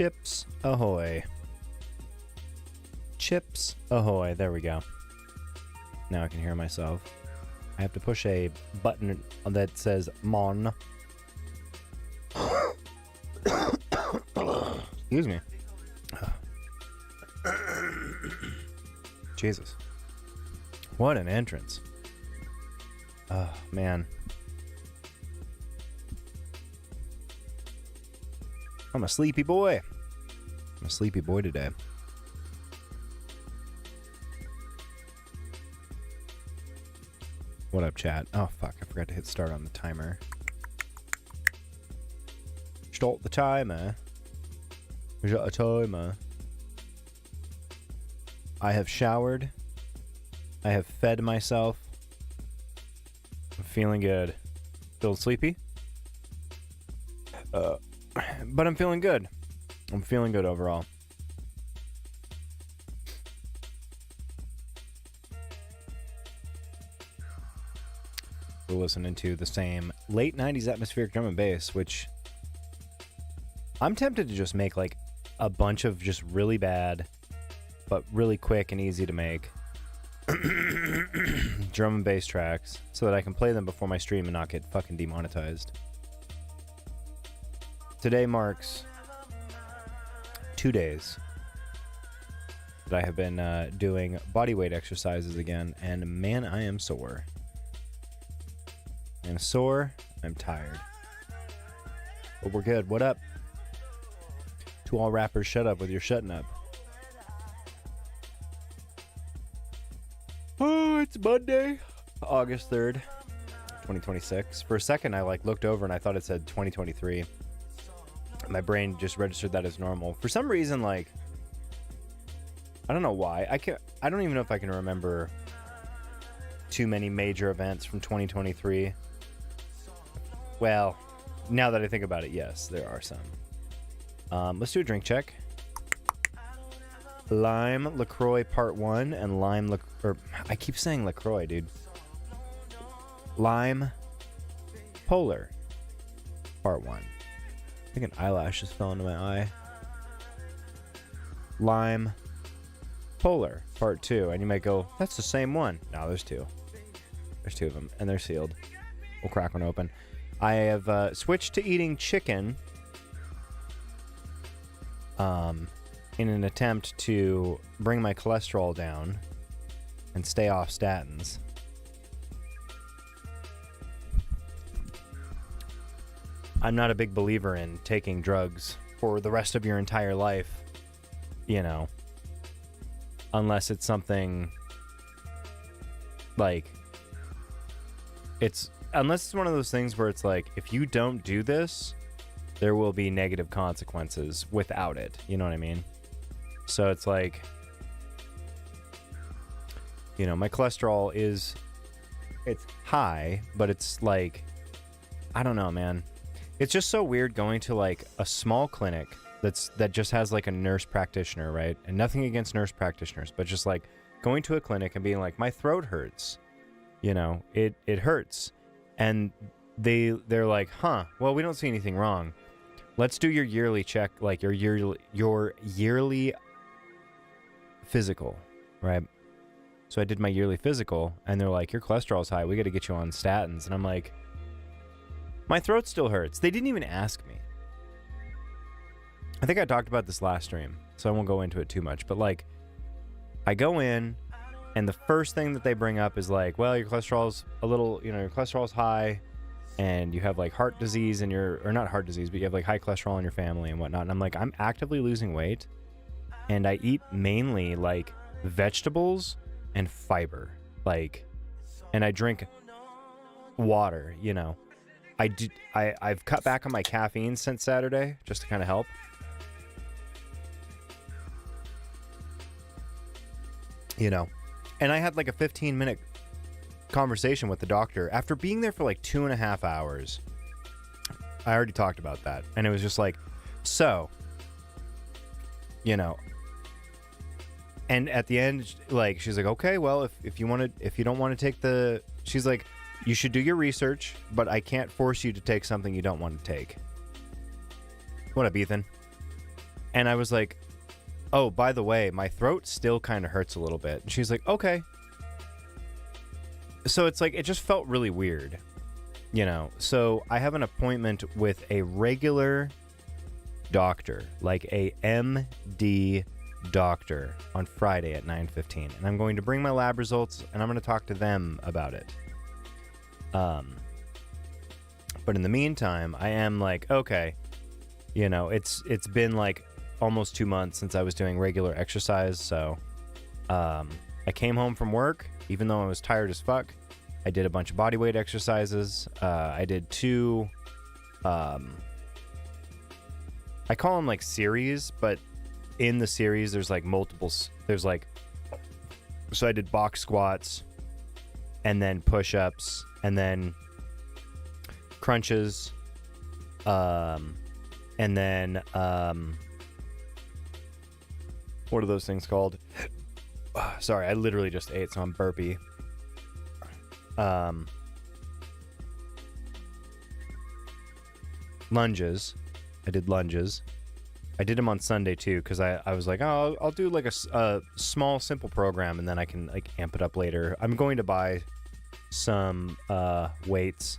Chips ahoy. Chips ahoy. There we go. Now I can hear myself. I have to push a button that says Mon. Excuse me. Jesus. What an entrance. Oh, man. I'm a sleepy boy. I'm a sleepy boy today. What up, chat? Oh, fuck. I forgot to hit start on the timer. Start the timer. Is that a timer? I have showered. I have fed myself. I'm feeling good. Still sleepy? But I'm feeling good. I'm feeling good overall. We're listening to the same late 90s atmospheric drum and bass, which I'm tempted to just make like a bunch of just really bad, but really quick and easy to make drum and bass tracks so that I can play them before my stream and not get fucking demonetized. Today marks 2 days that I have been doing bodyweight exercises again, and man, I am sore. I'm sore, I'm tired. But we're good. What up? To all rappers, shut up with your shutting up. Oh, it's Monday, August 3rd, 2026. For a second, I looked over and I thought it said 2023. My brain just registered that as normal. For some reason, I don't know why. I don't even know if I can remember too many major events from 2023. Well, now that I think about it, yes, there are some. Let's do a drink check. Lime LaCroix Part 1 and Lime I keep saying LaCroix, dude. Lime Polar Part 1. I think an eyelash just fell into my eye. Lime Polar Part 2. And you might go, that's the same one. No, there's two. There's two of them, and they're sealed. We'll crack one open. I have switched to eating chicken in an attempt to bring my cholesterol down and stay off statins. I'm not a big believer in taking drugs for the rest of your entire life, you know, unless it's something unless it's one of those things where it's like, if you don't do this, there will be negative consequences without it. You know what I mean? So it's like, you know, my cholesterol it's high, but it's like, I don't know, man. It's just so weird going to a small clinic that just has a nurse practitioner, right? And nothing against nurse practitioners, but just going to a clinic and being like, my throat hurts. You know, it hurts. And they're like, huh, well, we don't see anything wrong. Let's do your yearly check, your yearly physical, right? So I did my yearly physical, and they're like, your cholesterol's high. We got to get you on statins. And I'm like, my throat still hurts. They didn't even ask me. I think I talked about this last stream, so I won't go into it too much. But I go in, and the first thing that they bring up is well, your cholesterol's your cholesterol's high, and you have heart disease or not heart disease, but you have high cholesterol in your family and whatnot. And I'm like, I'm actively losing weight, and I eat mainly vegetables and fiber, and I drink water, you know. I've cut back on my caffeine since Saturday just to kind of help. You know, and I had a 15-minute conversation with the doctor after being there for 2.5 hours. I already talked about that, and it was just so, you know. And at the end, she's like, okay, well, if you don't want to take she's like, you should do your research, but I can't force you to take something you don't want to take. What up, Ethan? And I was like, oh, by the way, my throat still kind of hurts a little bit. And she's like, okay. So it's like, it just felt really weird, you know? So I have an appointment with a regular doctor, like a MD doctor, on Friday at 9:15. And I'm going to bring my lab results and I'm going to talk to them about it. But in the meantime, I am like, okay, you know, it's been like almost 2 months since I was doing regular exercise. So I came home from work, even though I was tired as fuck. I did a bunch of body weight exercises. I did 2, I call them like series, but in the series, there's like multiples. There's like, so I did box squats and then push-ups and then crunches, and then, what are those things called? Sorry, I literally just ate, so I'm burpy. Lunges. I did lunges. I did them on Sunday too, because I was like, oh, I'll do like a small, simple program, and then I can like amp it up later. I'm going to buy some weights.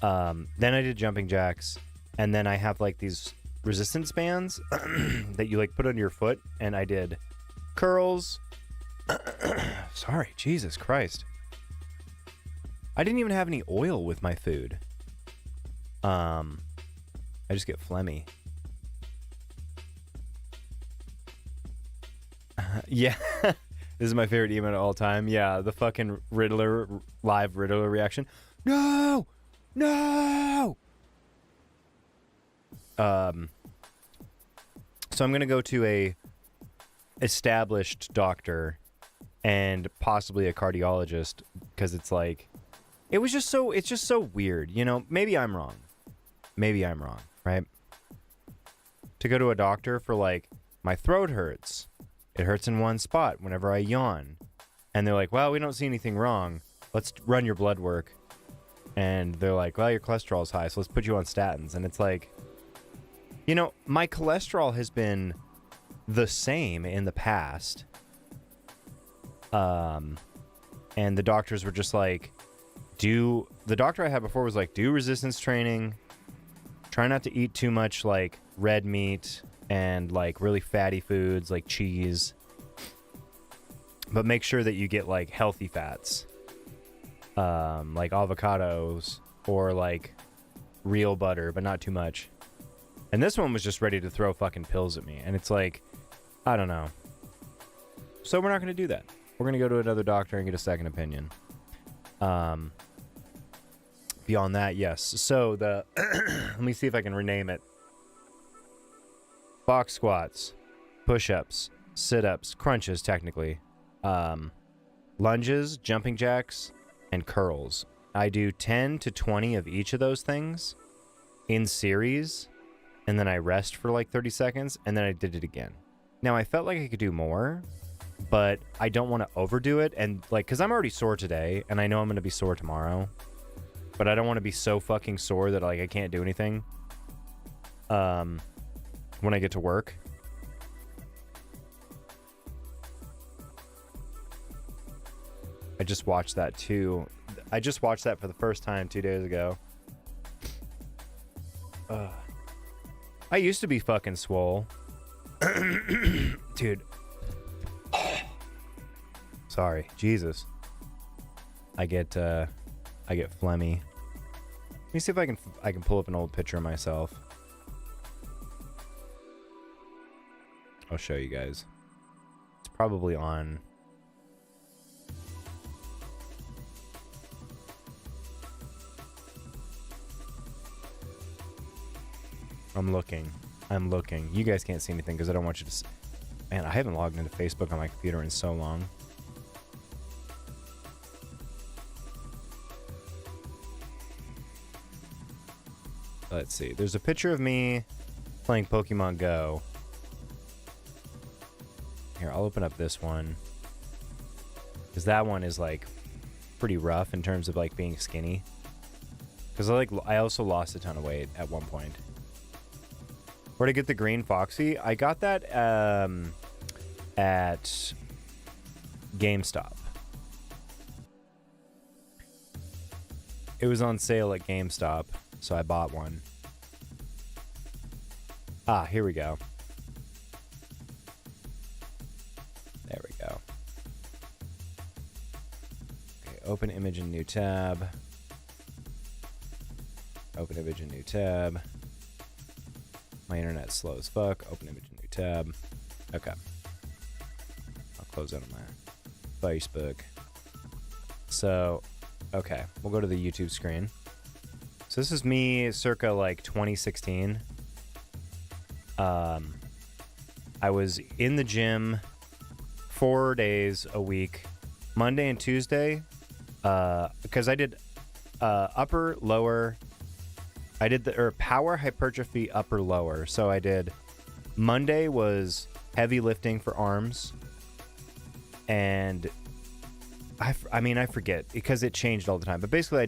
Then I did jumping jacks, and then I have like these resistance bands that you like put under your foot, and I did curls. Sorry, Jesus Christ. I didn't even have any oil with my food. I just get phlegmy. Yeah. This is my favorite email of all time. Yeah, the fucking live Riddler reaction. No! No! So I'm going to go to a established doctor and possibly a cardiologist, because it's like, it's just so weird, you know? Maybe I'm wrong, right? To go to a doctor for like, my throat hurts. It hurts in one spot whenever I yawn. And they're like, well, we don't see anything wrong. Let's run your blood work. And they're like, well, your cholesterol's high, so let's put you on statins. And it's like, you know, my cholesterol has been the same in the past. And the doctors were just like, the doctor I had before was like, do resistance training. Try not to eat too much like red meat and like really fatty foods like cheese. But make sure that you get like healthy fats. Like avocados or like real butter, but not too much. And this one was just ready to throw fucking pills at me. And it's like, I don't know. So we're not going to do that. We're going to go to another doctor and get a second opinion. Beyond that, yes. So the, let me see if I can rename it. Box squats, push-ups, sit-ups, crunches, technically. Lunges, jumping jacks, and curls. I do 10 to 20 of each of those things in series, and then I rest for like 30 seconds, and then I did it again. Now, I felt like I could do more, but I don't want to overdo it, and like, because I'm already sore today, and I know I'm going to be sore tomorrow, but I don't want to be so fucking sore that like I can't do anything when I get to work. I just watched that too. I just watched that for the first time 2 days ago. I used to be fucking swole. Dude. Sorry. Jesus. I get phlegmy. Let me see if I can pull up an old picture of myself. I'll show you guys. It's probably on. I'm looking. You guys can't see anything because I don't want you to. Man, I haven't logged into Facebook on my computer in so long. Let's see. There's a picture of me playing Pokemon Go. Here, I'll open up this one. Because that one is, like, pretty rough in terms of, like, being skinny. Because I also lost a ton of weight at one point. Where'd I get the green Foxy? I got that at GameStop. It was on sale at GameStop, so I bought one. Ah, here we go. There we go. Okay, open image in new tab. Open image in new tab. My internet's slow as fuck. Open image in new tab. Okay. I'll close out of my Facebook. So, okay. We'll go to the YouTube screen. So this is me circa like 2016. I was in the gym 4 days a week, Monday and Tuesday, because I did upper, lower. I did the power hypertrophy upper lower. So I did Monday was heavy lifting for arms, and I mean I forget because it changed all the time. But basically I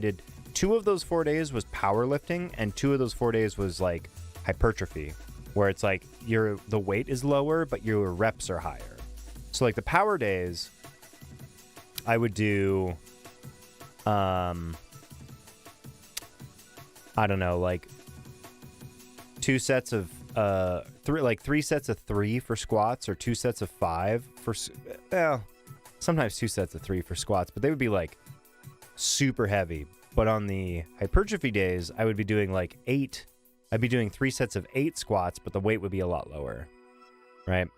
did 2 of those 4 days was powerlifting, and 2 of those 4 days was like hypertrophy, where it's like the weight is lower but your reps are higher. So like the power days, I would do I don't know, like 2 sets of 3 sets of 3 for squats, or 2 sets of 5 for sometimes 2 sets of 3 for squats, but they would be like super heavy. But on the hypertrophy days, I would be doing like 8. I'd be doing 3 sets of 8 squats, but the weight would be a lot lower, right?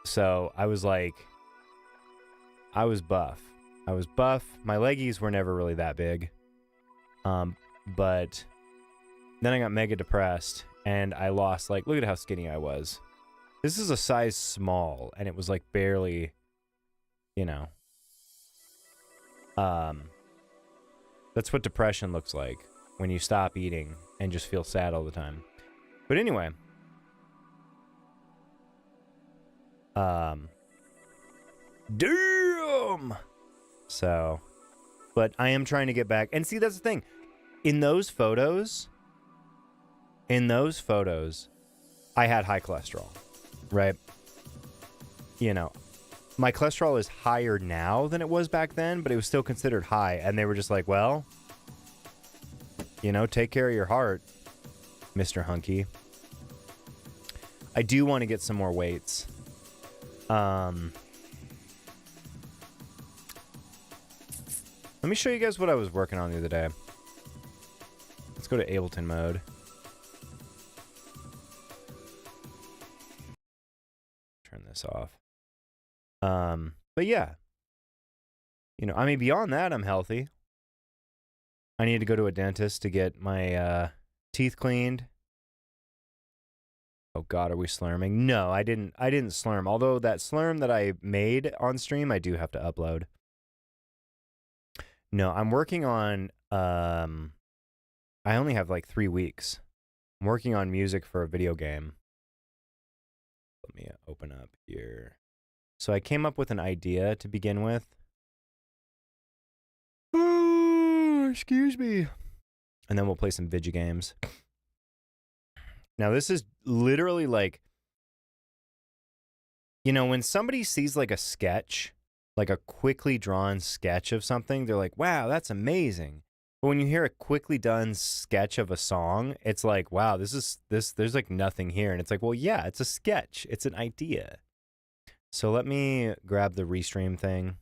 So I was like, I was buff. My leggies were never really that big. But then I got mega depressed and I lost, like, look at how skinny I was. This is a size small and it was like barely, you know. That's what depression looks like when you stop eating and just feel sad all the time. But anyway, damn. So, but I am trying to get back. And see, that's the thing. In those photos, I had high cholesterol, right? You know, my cholesterol is higher now than it was back then, but it was still considered high. And they were just like, well, you know, take care of your heart, Mr. Hunky. I do want to get some more weights. Let me show you guys what I was working on the other day. Let's go to Ableton mode. Turn this off. But yeah. You know, I mean, beyond that, I'm healthy. I need to go to a dentist to get my teeth cleaned. Oh God, are we slurming? No, I didn't slurm. Although that slurm that I made on stream, I do have to upload. No, I'm working on I only have like 3 weeks. I'm working on music for a video game. Let me open up here. So I came up with an idea to begin with. Oh, excuse me. And then we'll play some video games. Now this is literally like, you know, when somebody sees like a sketch, like a quickly drawn sketch of something, they're like, wow, that's amazing. But when you hear a quickly done sketch of a song, it's like, wow, there's like nothing here. And it's like, well, yeah, it's a sketch. It's an idea. So let me grab the restream thing.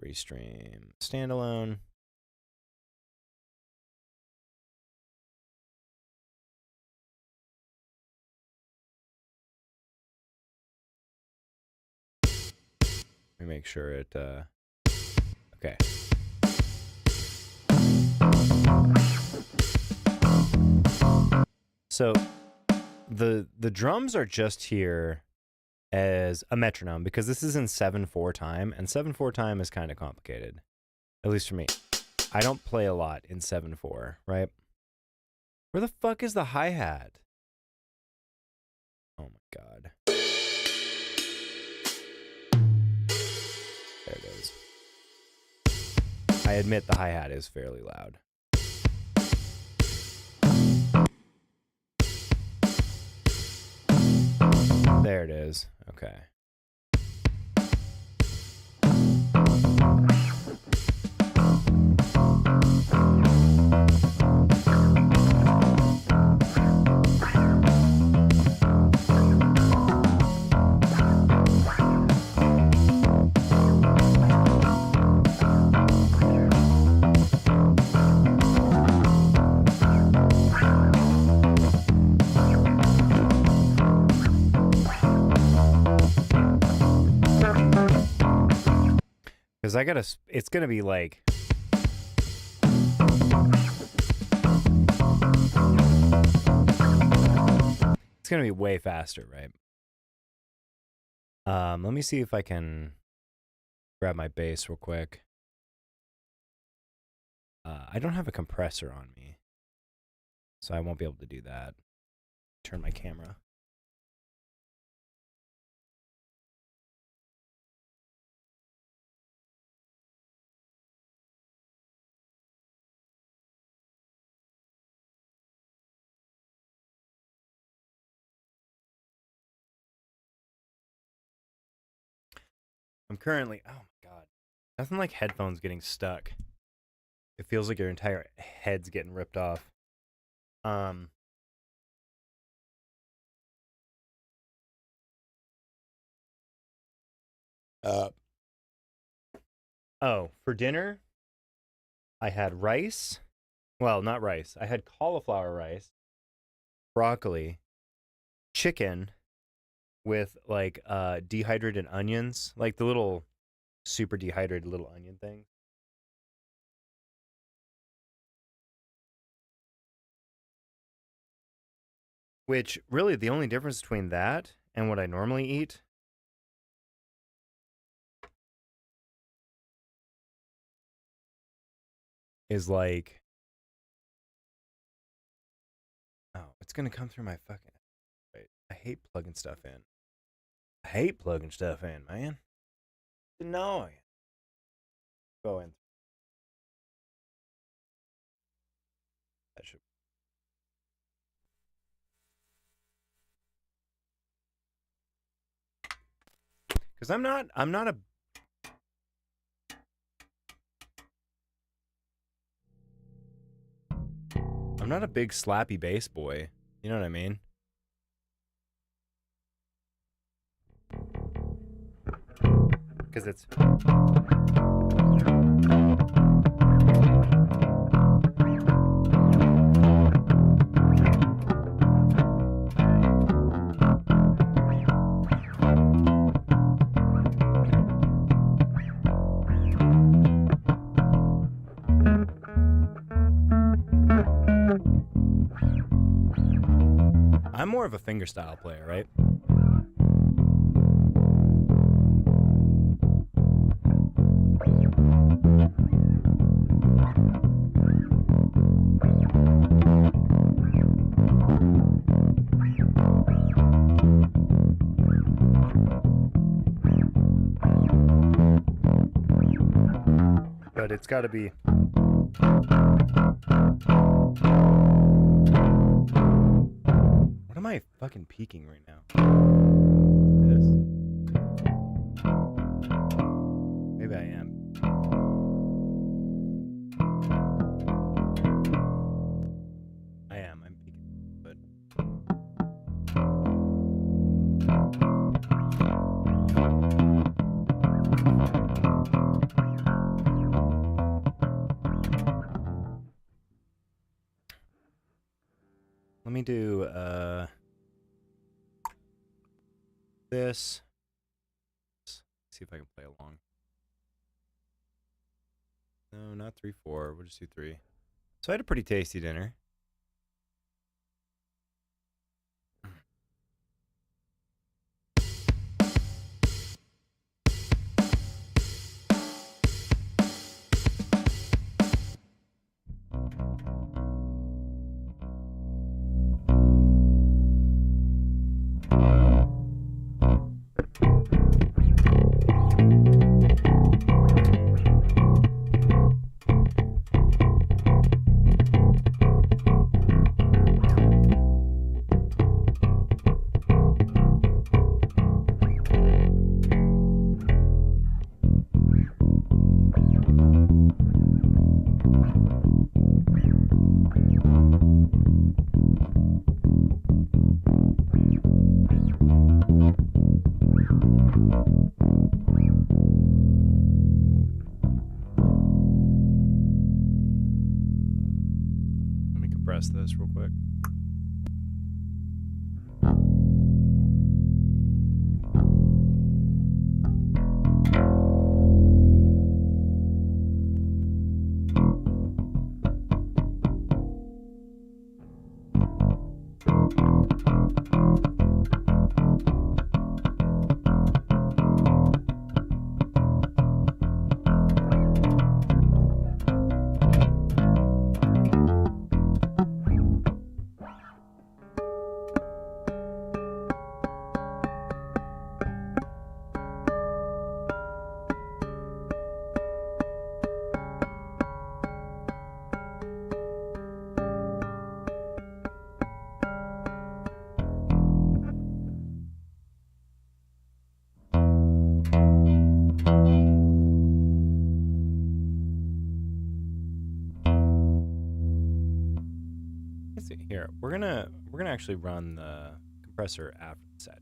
Restream standalone. Let me make sure it, okay. So the drums are just here as a metronome because this is in 7/4 time, and 7/4 time is kind of complicated, at least for me. I don't play a lot in 7/4, right? Where the fuck is the hi-hat? Oh my God. There it is. I admit the hi-hat is fairly loud. There it is. Okay. Because I gotta, it's gonna be like, it's gonna be way faster, right? Let me see if I can grab my bass real quick. I don't have a compressor on me, so I won't be able to do that. Turn my camera. I'm currently, oh my god, nothing like headphones getting stuck. It feels like your entire head's getting ripped off. Oh, for dinner, I had rice. Well, not rice. I had cauliflower rice, broccoli, chicken with like dehydrated onions, like the little super dehydrated little onion thing. Which really the only difference between that and what I normally eat is like, oh, it's gonna come through my fucking. Wait, I hate plugging stuff in. I hate plugging stuff in, man. It's annoying. Go in. That should. Because I'm not a big slappy bass boy. You know what I mean? Because it's. I'm more of a fingerstyle player, right? But it's got to be. What am I fucking peaking right now? This? Maybe I am. I am. I'm peaking. But. Let me do this. Let's see if I can play along. No, not 3/4. We'll just do 3. So I had a pretty tasty dinner. this real quick. Here, we're gonna actually run the compressor after the set.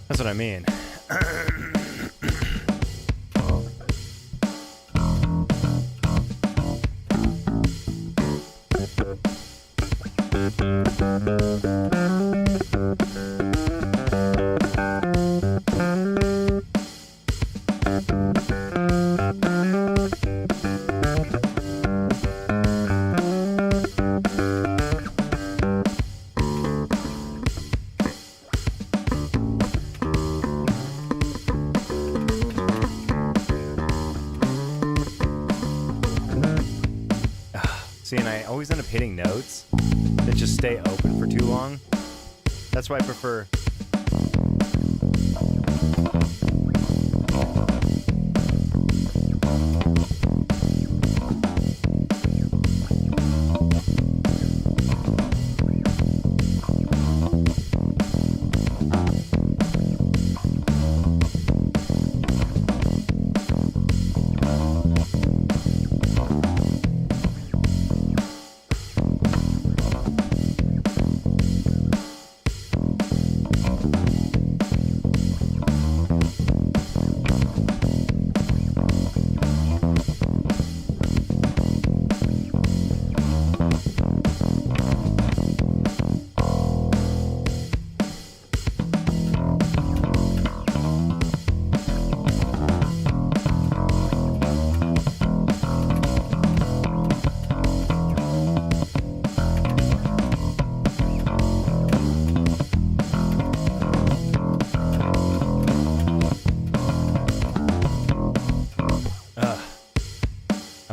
That's what I mean. See, and I always end up hitting notes that just stay open for too long. That's why I prefer...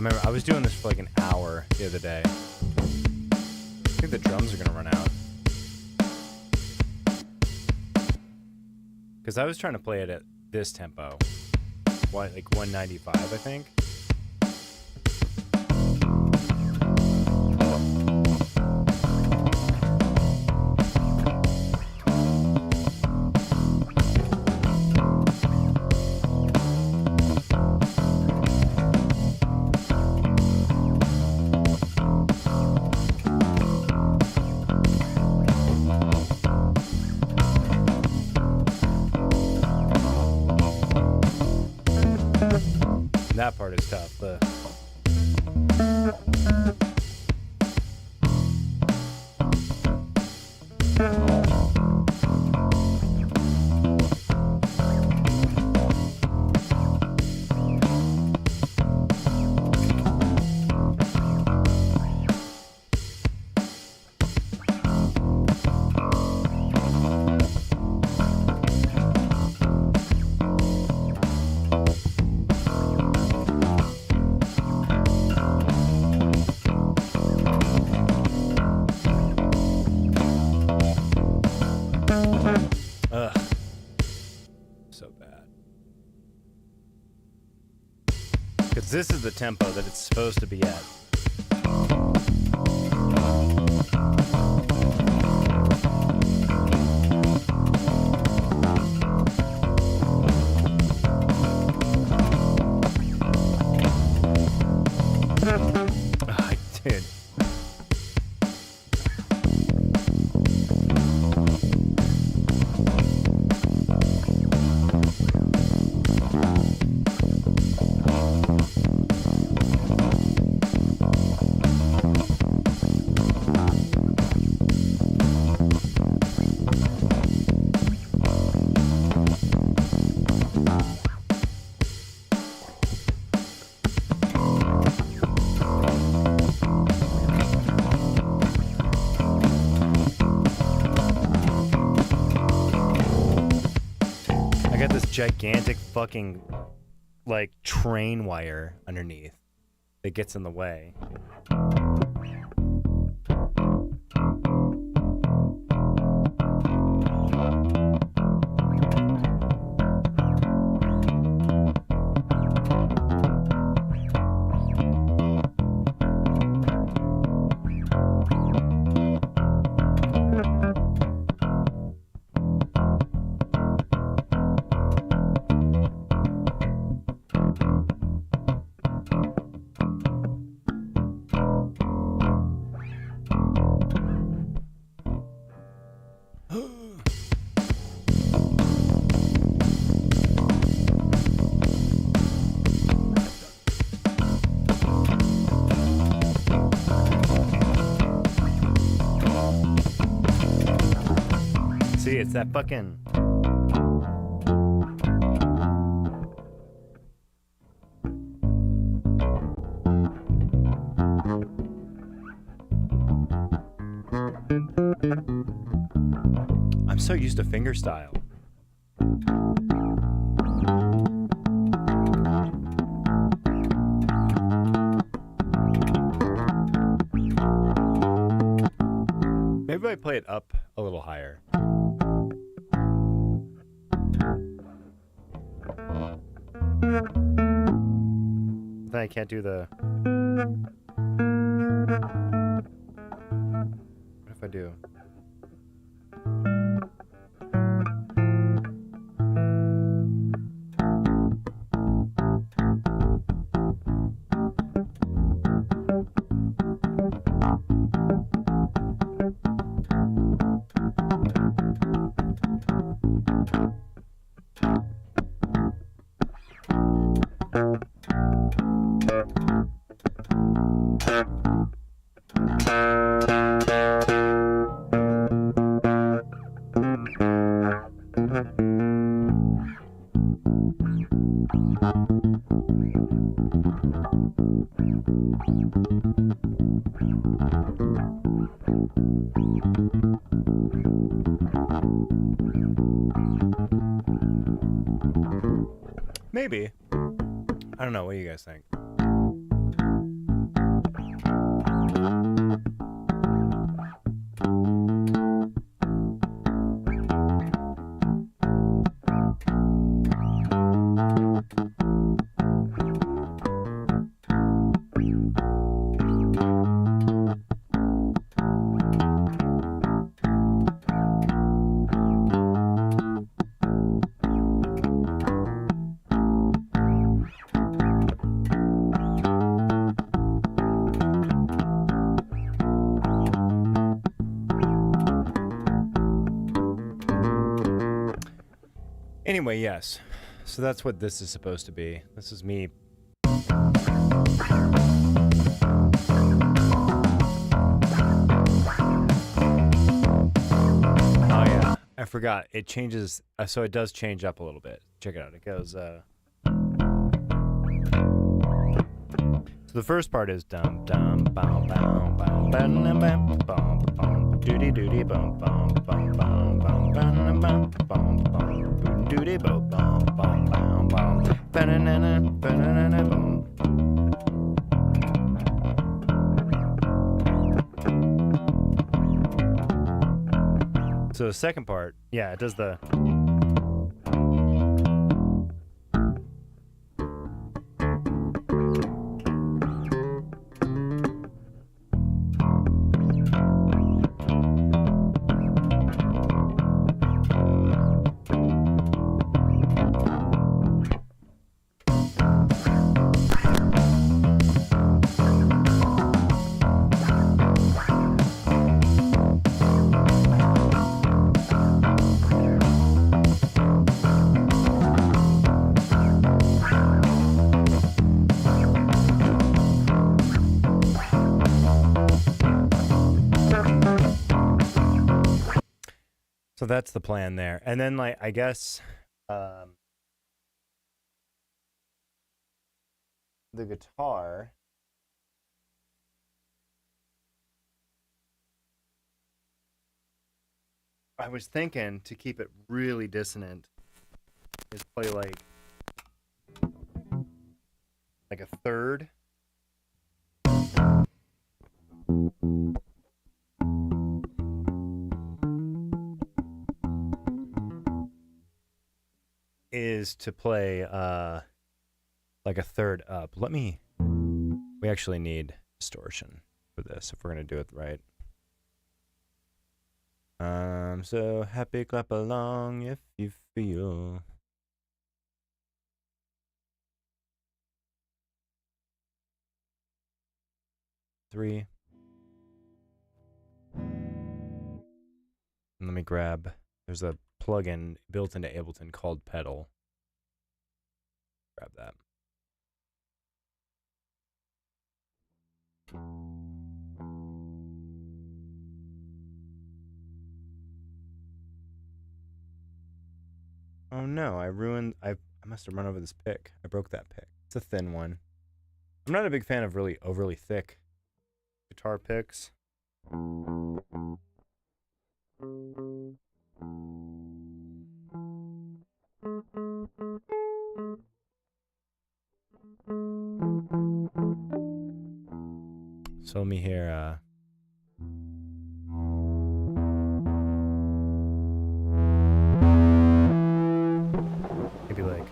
I was doing this for like an hour the other day. I think the drums are gonna run out. Because I was trying to play it at this tempo. What, like 195, I think? That part is tough. this is the tempo that it's supposed to be at. I did. Gigantic fucking like train wire underneath that gets in the way. See, it's that fucking... I'm so used to fingerstyle. Maybe I play it up a little higher. Then I can't do the... What if I do? Maybe. I don't know. What do you guys think? Anyway, yes. So that's what this is supposed to be. This is me. Oh yeah, I forgot. It changes, so it does change up a little bit. Check it out. It goes, So the first part is dum dum bum bum bum bum bum bum bum doody doody bum bum bum bum bum bum bum bum bum doody bum bum bum bum bum banana banana bum. So the second part, yeah, it does the... So that's the plan there. And then, like, I guess the guitar. I was thinking to keep it really dissonant is play like a third. Is to play like a third up. We actually need distortion for this if we're gonna do it right. So happy, clap along if you feel. Three. And let me grab, there's a plugin built into Ableton called Pedal. Grab that. Oh no, I must have run over this pick. I broke that pick. It's a thin one. I'm not a big fan of really overly thick guitar picks. So let me hear maybe like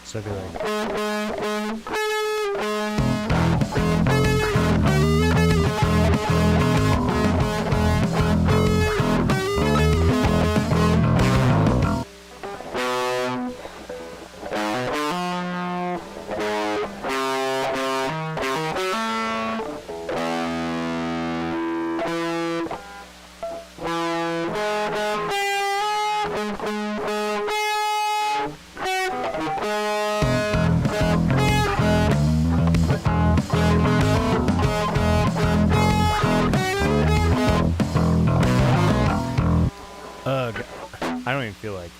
so it'd be like ugh. I don't even feel like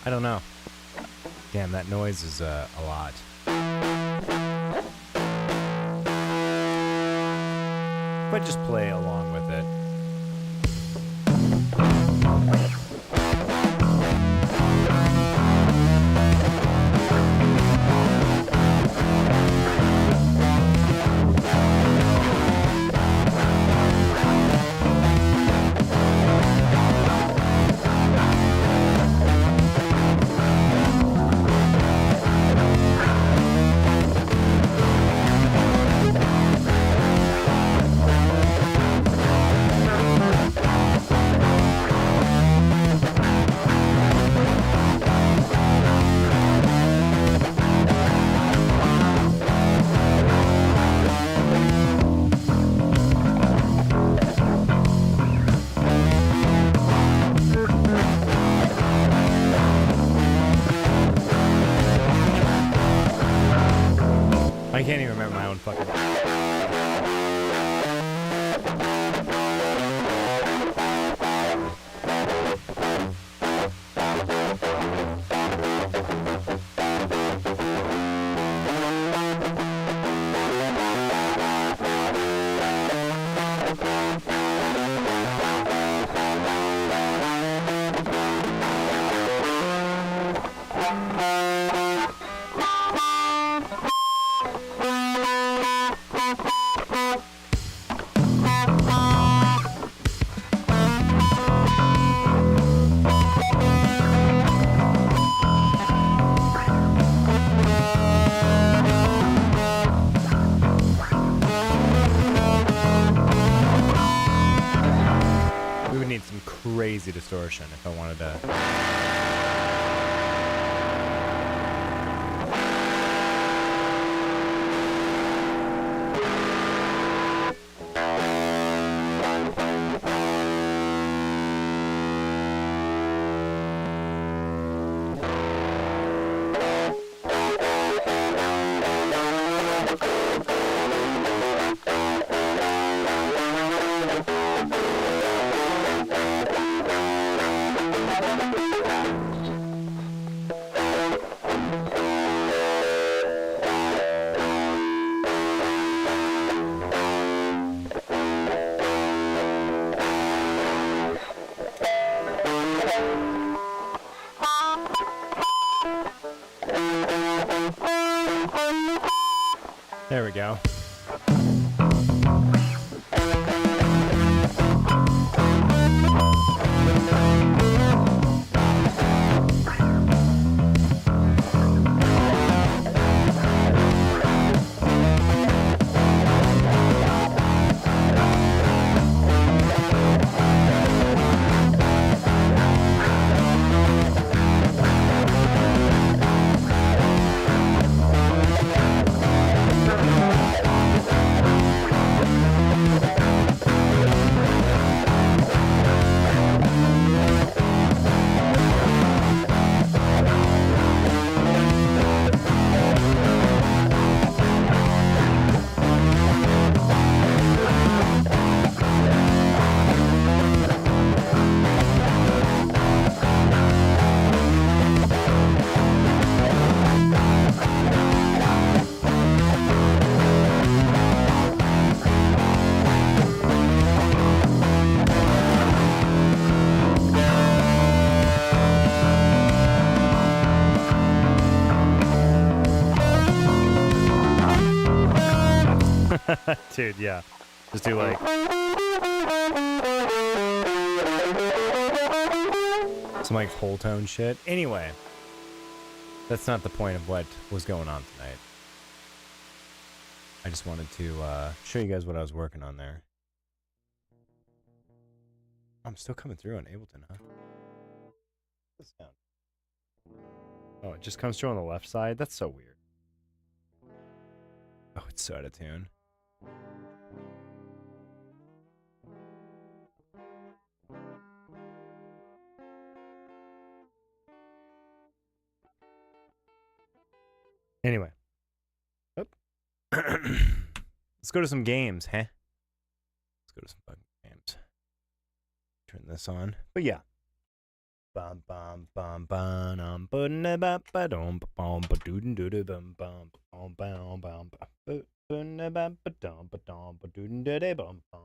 I don't know. Damn, that noise is a lot. But just play along with it. I can't even remember my own fucking... We would need some crazy distortion if I wanted to... There we go. Dude, yeah. Just do like... some like whole tone shit. Anyway. That's not the point of what was going on tonight. I just wanted to show you guys what I was working on there. I'm still coming through on Ableton, huh? What's the sound? Oh, it just comes through on the left side? That's so weird. Oh, it's so out of tune. Anyway. Oh. Let's go to some games, huh? Let's go to some fucking games. Turn this on. But yeah. Bum bum bum bum bum ba ba ba dum bum ba doodin doodin bum bum bum bum bum ba ba ba ba dum ba dum ba doodin doodin bum bum.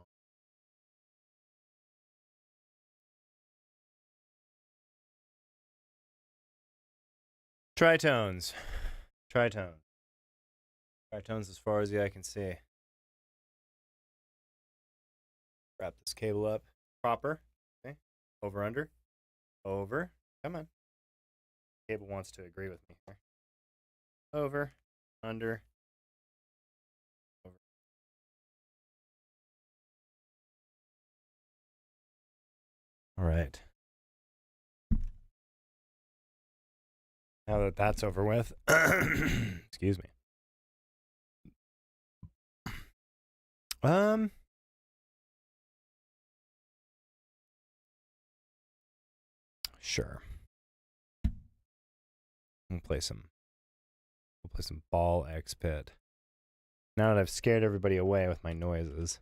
Tritones. Tritones. Tritones as far as the eye can see. Wrap this cable up proper. Okay. Over, under. Over. Come on. Cable wants to agree with me here. Over. Under. Over. All right. Now that that's over with, excuse me. Sure. We'll play some Ball X Pit. Now that I've scared everybody away with my noises.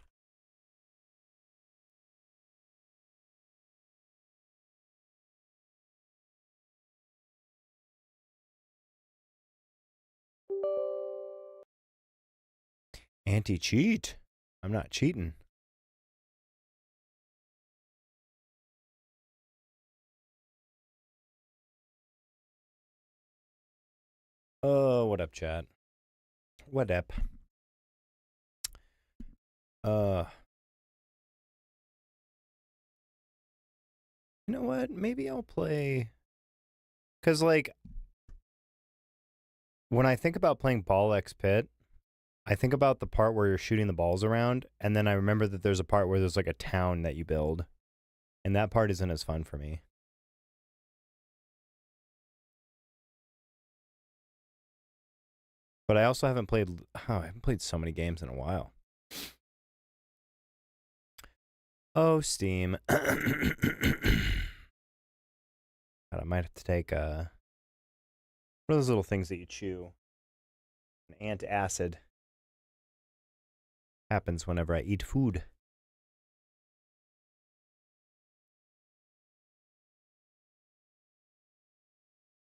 Anti-cheat. I'm not cheating. Oh, what up, chat? What up? You know what? Maybe I'll play... Because, like, when I think about playing Ball X Pit, I think about the part where you're shooting the balls around, and then I remember that there's a part where there's, like, a town that you build. And that part isn't as fun for me. But I also haven't played... Oh, I haven't played so many games in a while. Oh, Steam. God, I might have to take one of those little things that you chew. An antacid. Happens whenever I eat food.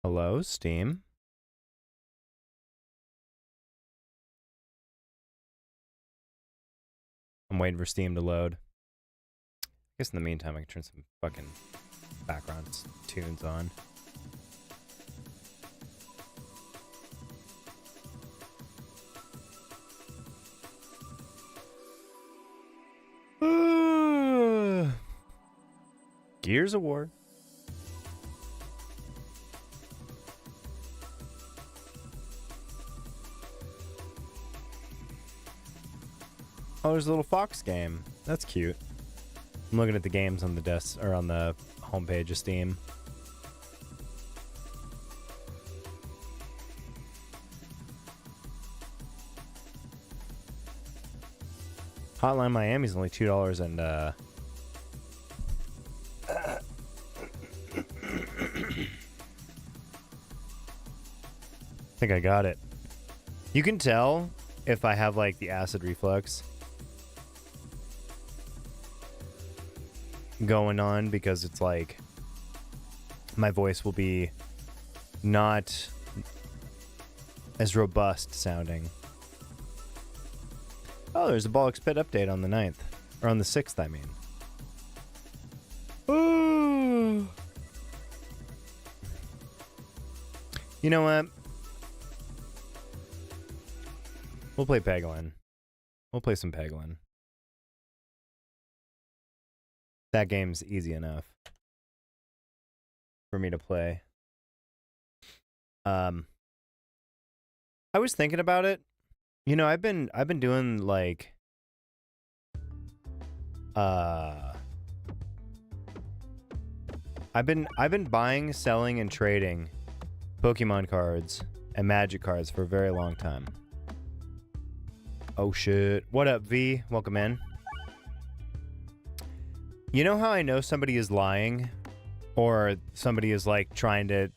Hello, Steam. I'm waiting for Steam to load. I guess in the meantime, I can turn some fucking background tunes on. Gears of War. Oh, there's a little fox game. That's cute. I'm looking at the games on the desk or on the homepage of Steam. Hotline Miami's only $2 and I think I got it. You can tell if I have like the acid reflux going on because it's like my voice will be not as robust sounding. Oh, there's a Ball X Pit update on the 9th. Or on the 6th, I mean. Ooh. You know what? We'll play Peglin. We'll play some Peglin. That game's easy enough for me to play. I was thinking about it. You know, I've been doing like I've been buying, selling, and trading Pokemon cards and Magic cards for a very long time. Oh shit. What up, V? Welcome in. You know how I know somebody is lying or somebody is like trying to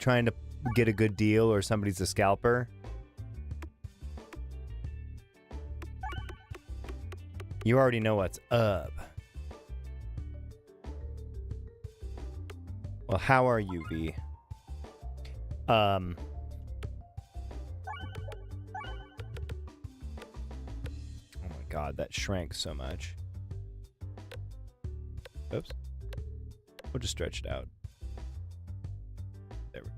get a good deal or somebody's a scalper? You already know what's up. Well, how are you, V? Oh my god, that shrank so much. Oops. We'll just stretch it out. There we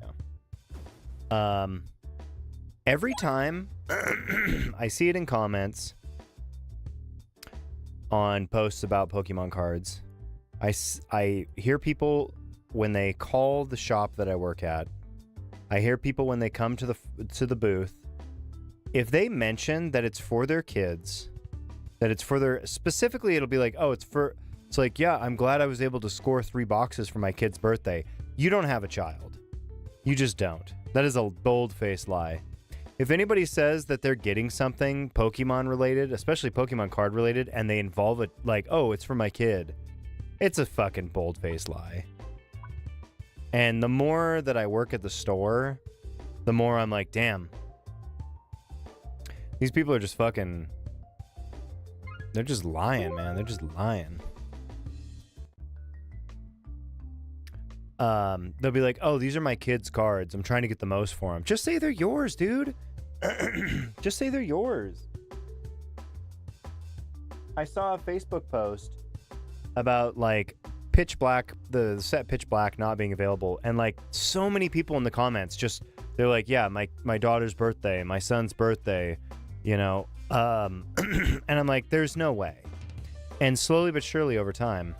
go. Every time I see it in comments on posts about Pokemon cards, I hear people when they call the shop that I work at. I hear people when they come to the booth. If they mention that it's for their kids, that it's for their specifically, it'll be like, oh, it's like, yeah, I'm glad I was able to score 3 boxes for my kid's birthday. You don't have a child. You just don't. That is a bold-faced lie. If anybody says that they're getting something Pokemon related, especially Pokemon card related, and they involve it like, oh, it's for my kid, it's a fucking bold-faced lie. And the more that I work at the store, the more I'm like, damn, These people are just fucking... They're just lying, man. They're just lying. They'll be like, oh, these are my kids' cards. I'm trying to get the most for them. Just say they're yours, dude. Just say they're yours. I saw a Facebook post about, like, Pitch Black, the set Pitch Black not being available. And, like, so many people in the comments just, they're like, yeah, my daughter's birthday, my son's birthday, you know. And I'm like, there's no way. And slowly but surely over time,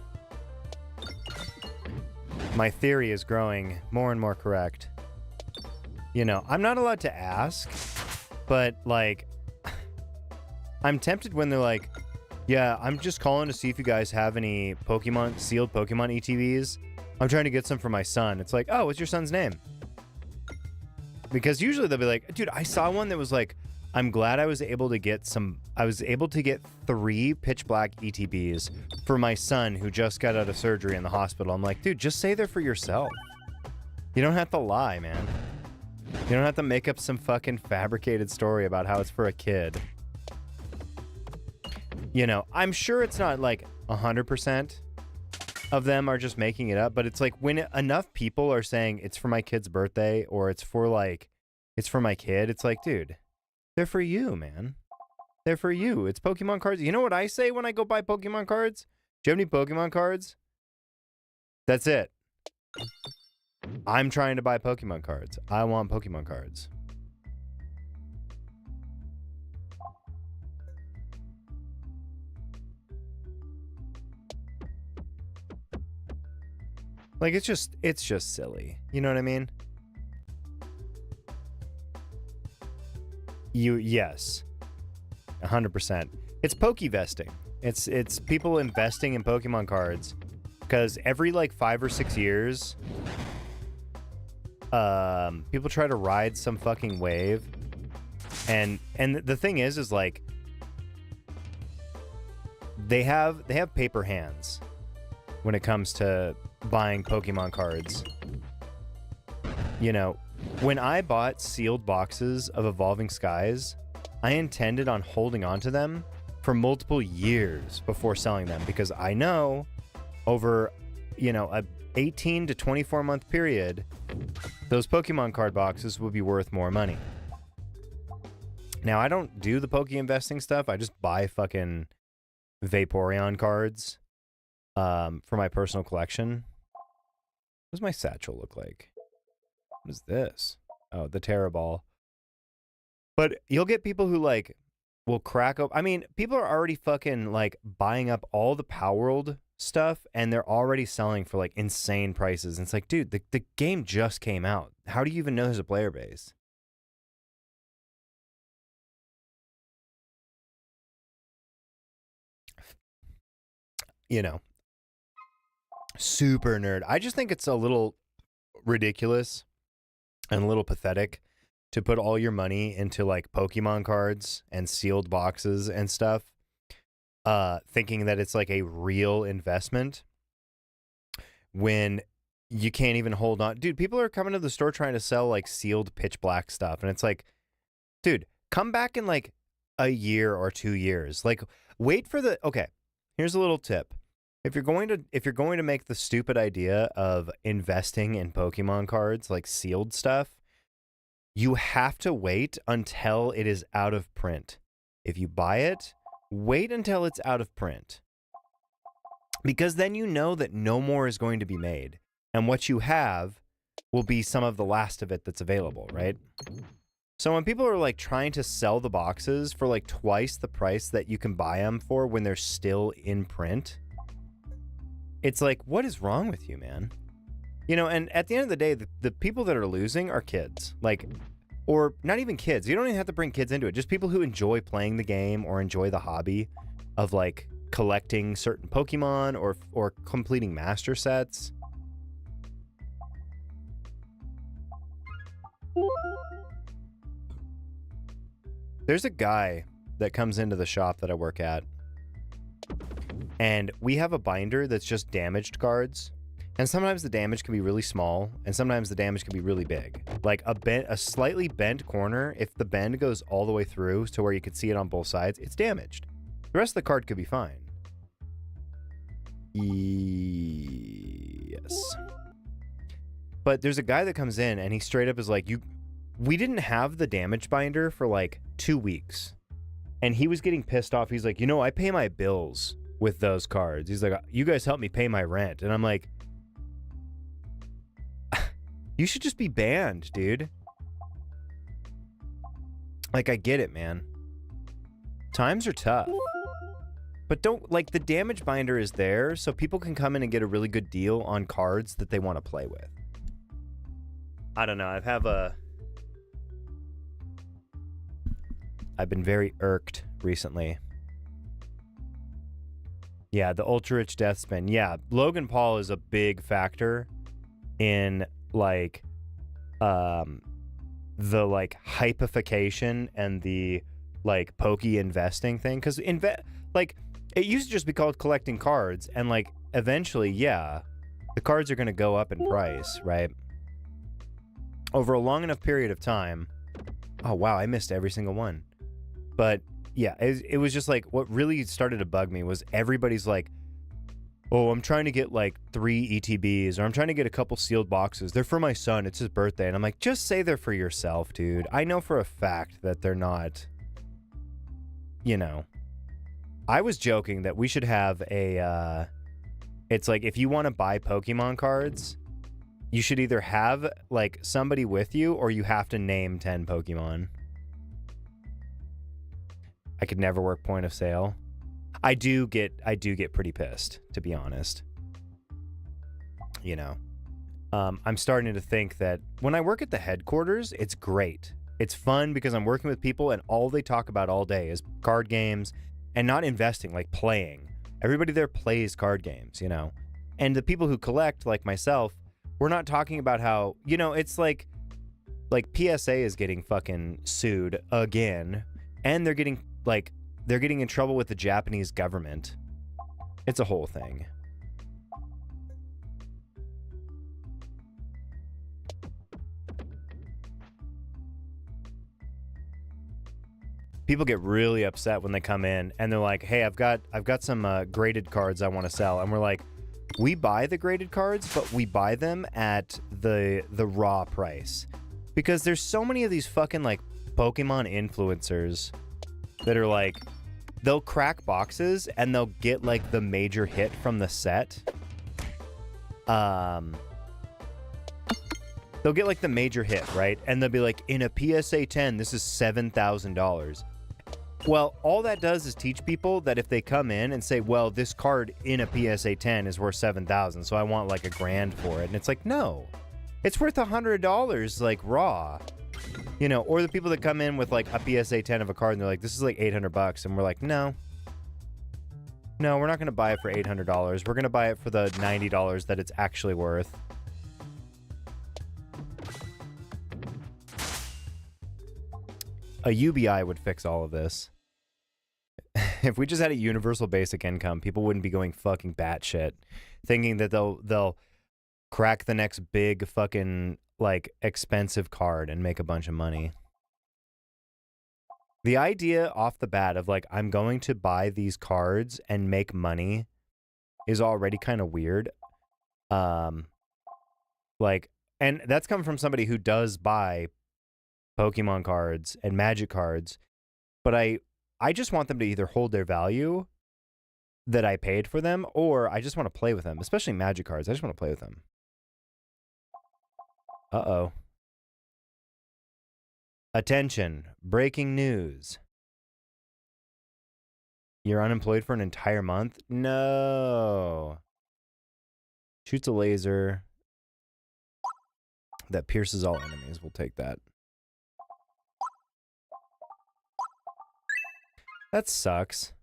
my theory is growing more and more correct. You know, I'm not allowed to ask, but, like, I'm tempted when they're like, yeah, I'm just calling to see if you guys have any sealed Pokemon ETBs. I'm trying to get some for my son. It's like, oh, what's your son's name? Because usually they'll be like, dude, I saw one that was like, I'm glad I was able to get 3 Pitch Black ETBs for my son who just got out of surgery in the hospital. I'm like, dude, just say they're for yourself. You don't have to lie, man. You don't have to make up some fucking fabricated story about how it's for a kid. You know, I'm sure it's not like 100% of them are just making it up, but it's like when enough people are saying it's for my kid's birthday or it's for my kid, it's like, dude, they're for you, man. They're for you. It's Pokemon cards. You know what I say when I go buy Pokemon cards? Do you have any Pokemon cards? That's it. I'm trying to buy Pokemon cards. I want Pokemon cards. Like, it's just silly. You know what I mean? Yes. 100%. It's Pokevesting. It's people investing in Pokemon cards because every like 5 or 6 years, people try to ride some fucking wave, and the thing is like they have paper hands when it comes to buying Pokemon cards. You know, when I bought sealed boxes of Evolving Skies, I intended on holding on to them for multiple years before selling them because I know over, you know, a 18 to 24 month period, those Pokemon card boxes will be worth more money. Now, I don't do the Poke investing stuff. I just buy fucking Vaporeon cards for my personal collection. What does my satchel look like? What is this? Oh, the Terra Ball. But you'll get people who like will crack up. I mean, people are already fucking like buying up all the Power World stuff and they're already selling for like insane prices. And it's like, dude, the game just came out. How do you even know there's a player base? You know, super nerd. I just think it's a little ridiculous and a little pathetic to put all your money into like Pokemon cards and sealed boxes and stuff, thinking that it's like a real investment when you can't even hold on. Dude, people are coming to the store trying to sell like sealed Pitch Black stuff. And it's like, dude, come back in like a year or 2 years. Like, wait for the, okay, here's a little tip. If you're going to make the stupid idea of investing in Pokemon cards, like sealed stuff, you have to wait until it is out of print. If you buy it, wait until it's out of print. Because then you know that no more is going to be made. And what you have will be some of the last of it that's available, right? So when people are like trying to sell the boxes for like twice the price that you can buy them for when they're still in print, it's like, what is wrong with you, man? You know, and at the end of the day, the people that are losing are kids. Like, or not even kids. You don't even have to bring kids into it. Just people who enjoy playing the game or enjoy the hobby of like collecting certain Pokemon or completing master sets. There's a guy that comes into the shop that I work at, and we have a binder that's just damaged cards. And sometimes the damage can be really small, and sometimes the damage can be really big. Like a slightly bent corner, if the bend goes all the way through to where you can see it on both sides, it's damaged. The rest of the card could be fine. Yes. But there's a guy that comes in and he straight up is like, we didn't have the damage binder for like 2 weeks. And he was getting pissed off. He's like, you know, I pay my bills with those cards. He's like, you guys help me pay my rent. And I'm like, you should just be banned, dude. Like, I get it, man. Times are tough. But don't, like, the damage binder is there so people can come in and get a really good deal on cards that they want to play with. I don't know. I've been very irked recently. Yeah, the Ultra Rich Death Spin. Yeah, Logan Paul is a big factor in, like, the, like, hypification and the, like, pokey investing thing. Because, like, it used to just be called collecting cards. And, like, eventually, yeah, the cards are going to go up in price, right? Over a long enough period of time. Oh, wow, I missed every single one. But, yeah, it was just, like, what really started to bug me was everybody's like, oh, I'm trying to get, like, 3 ETBs, or I'm trying to get a couple sealed boxes. They're for my son. It's his birthday. And I'm like, just say they're for yourself, dude. I know for a fact that they're not, you know. I was joking that we should have a, it's like, if you want to buy Pokemon cards, you should either have, like, somebody with you, or you have to name 10 Pokemon. I could never work point of sale. I do get pretty pissed, to be honest. You know, I'm starting to think that when I work at the headquarters, it's great. It's fun because I'm working with people and all they talk about all day is card games and not investing, like playing. Everybody there plays card games, you know. And the people who collect, like myself, we're not talking about how, you know, it's like PSA is getting fucking sued again, and they're getting in trouble with the Japanese government. It's a whole thing. People get really upset when they come in and they're like, "Hey, I've got some graded cards I want to sell," and we're like, "We buy the graded cards, but we buy them at the raw price because there's so many of these fucking like Pokemon influencers that are like." They'll crack boxes and they'll get like the major hit from the set. They'll get like the major hit, right? And they'll be like, in a PSA 10, this is $7,000. Well, all that does is teach people that if they come in and say, well, this card in a PSA 10 is worth $7,000, so I want like $1,000 for it. And it's like, no, it's worth $100 like raw. You know, or the people that come in with like a PSA 10 of a card and they're like, this is like $800. And we're like, no, we're not going to buy it for $800. We're going to buy it for the $90 that it's actually worth. A UBI would fix all of this. If we just had a universal basic income, people wouldn't be going fucking batshit, thinking that they'll crack the next big fucking like expensive card and make a bunch of money. The idea off the bat of like, I'm going to buy these cards and make money is already kind of weird. Like, and that's come from somebody who does buy Pokemon cards and Magic cards, but I just want them to either hold their value that I paid for them, or I just want to play with them, especially Magic cards. I just want to play with them. Uh-oh. Attention. Breaking news. You're unemployed for an entire month? No. Shoots a laser that pierces all enemies. We'll take that. That sucks.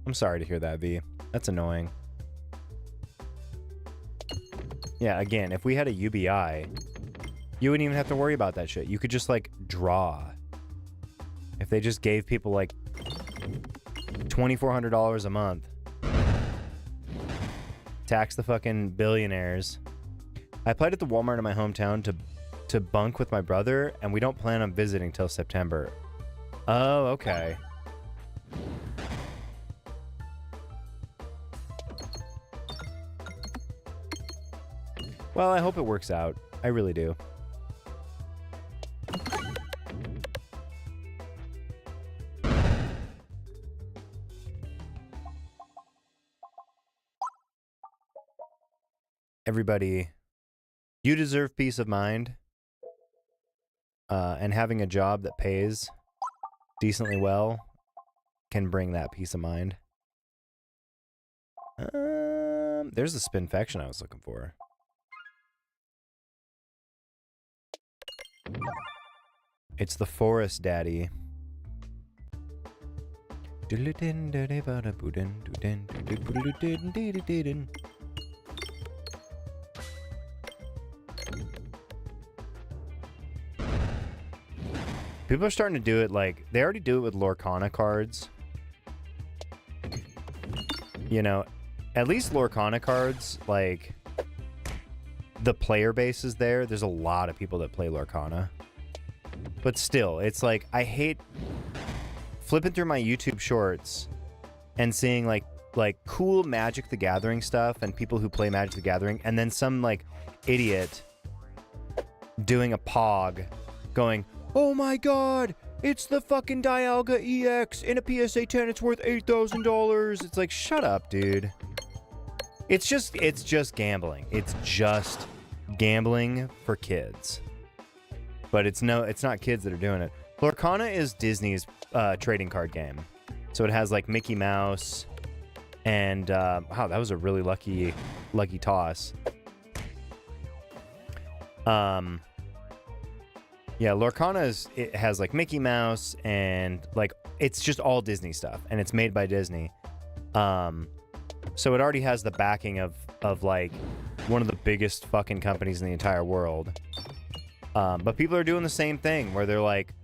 I'm sorry to hear that, V. That's annoying. Yeah, again, if we had a UBI, you wouldn't even have to worry about that shit. You could just, like, draw. If they just gave people, like, $2,400 a month. Tax the fucking billionaires. I applied at the Walmart in my hometown to bunk with my brother, and we don't plan on visiting till September. Oh, okay. Well, I hope it works out. I really do. Everybody, you deserve peace of mind. And having a job that pays decently well can bring that peace of mind. There's the spinfection I was looking for. It's the forest daddy. People are starting to do it like, they already do it with Lorcana cards. You know, at least Lorcana cards, like, the player base is there. There's a lot of people that play Lorcana. But still, it's like, I hate flipping through my YouTube shorts and seeing, like cool Magic the Gathering stuff and people who play Magic the Gathering, and then some, like, idiot doing a pog going, oh my god, it's the fucking Dialga EX in a PSA 10, it's worth $8,000. It's like, shut up, dude. It's just gambling. It's just gambling for kids. But it's not kids that are doing it. Lorcana is Disney's trading card game. So it has like Mickey Mouse and wow, that was a really lucky toss. Yeah, Lorcana it has like Mickey Mouse and like it's just all Disney stuff, and it's made by Disney. So it already has the backing of like one of the biggest fucking companies in the entire world. But people are doing the same thing where they're like,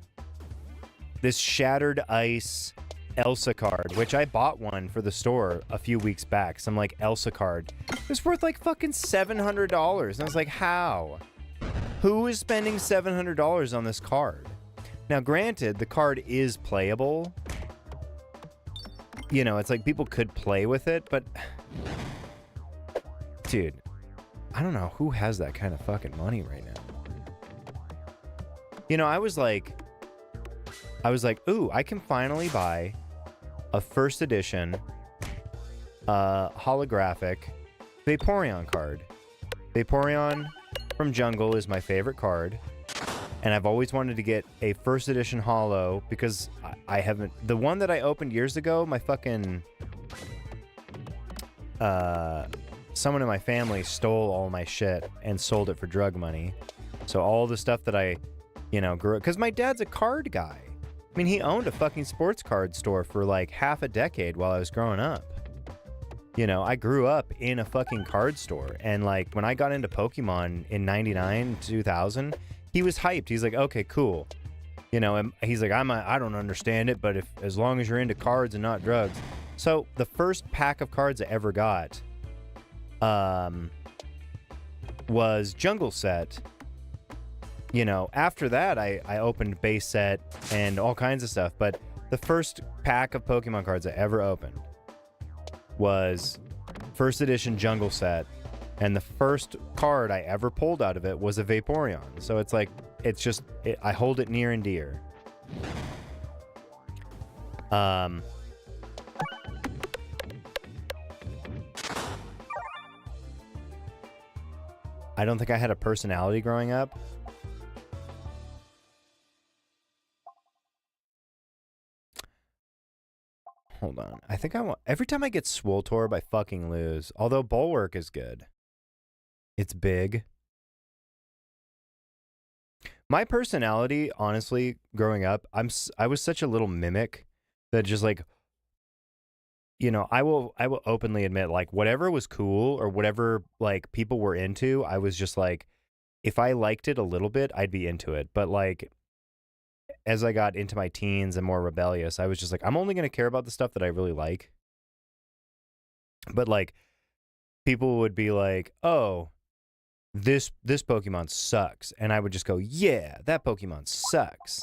this Shattered Ice Elsa card, which I bought one for the store a few weeks back. Some like Elsa card. It's worth like fucking $700. And I was like, how? Who is spending $700 on this card? Now, granted, the card is playable. You know, it's like people could play with it, but dude, I don't know who has that kind of fucking money right now. You know, I was like, ooh, I can finally buy a first edition holographic Vaporeon card. Vaporeon from Jungle is my favorite card, and I've always wanted to get a first edition holo because I haven't. The one that I opened years ago, my fucking someone in my family stole all my shit and sold it for drug money. So all the stuff that I, you know, grew up, because my dad's a card guy. I mean, he owned a fucking sports card store for like half a decade while I was growing up. You know, I grew up in a fucking card store, and like when I got into Pokemon in 99, 2000, he was hyped. He's like, okay, cool. You know, and he's like, I don't understand it, but as long as you're into cards and not drugs. So the first pack of cards I ever got was Jungle Set. You know, after that, I opened base set and all kinds of stuff. But the first pack of Pokemon cards I ever opened was first edition Jungle Set. And the first card I ever pulled out of it was a Vaporeon. So it's like, it's just, I hold it near and dear. I don't think I had a personality growing up. Hold on. I think I want... Every time I get Swoltorb, I fucking lose. Although Bulwark is good. It's big. My personality, honestly, growing up, I was such a little mimic that just like... You know, I will openly admit, like, whatever was cool or whatever, like, people were into, I was just like... If I liked it a little bit, I'd be into it. But, like... as I got into my teens and more rebellious, I was just like, I'm only going to care about the stuff that I really like. But like, people would be like, oh, this Pokemon sucks. And I would just go, yeah, that Pokemon sucks.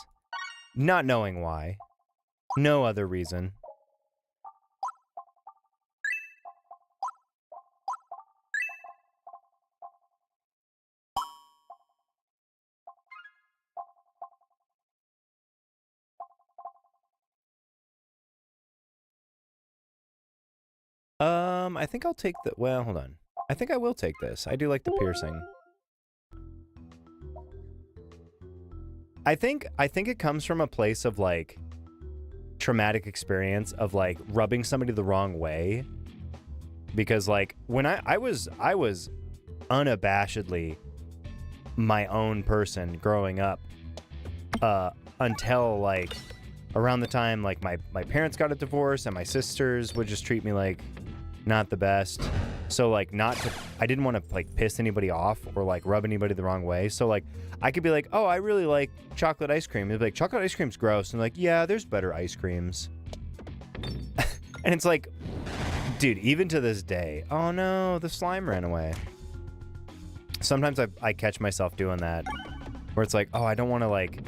Not knowing why. No other reason. I think I'll take the, well, hold on. I think I will take this. I do like the piercing. I think it comes from a place of like traumatic experience of like rubbing somebody the wrong way. Because like when I was unabashedly my own person growing up until like around the time like my parents got a divorce and my sisters would just treat me like not the best. So like I didn't want to like piss anybody off or like rub anybody the wrong way. So like I could be like, oh, I really like chocolate ice cream. They'd be like, chocolate ice cream's gross. And like, yeah, there's better ice creams. And it's like, dude, even to this day, oh no, the slime ran away. Sometimes I catch myself doing that where it's like, oh, I don't want to like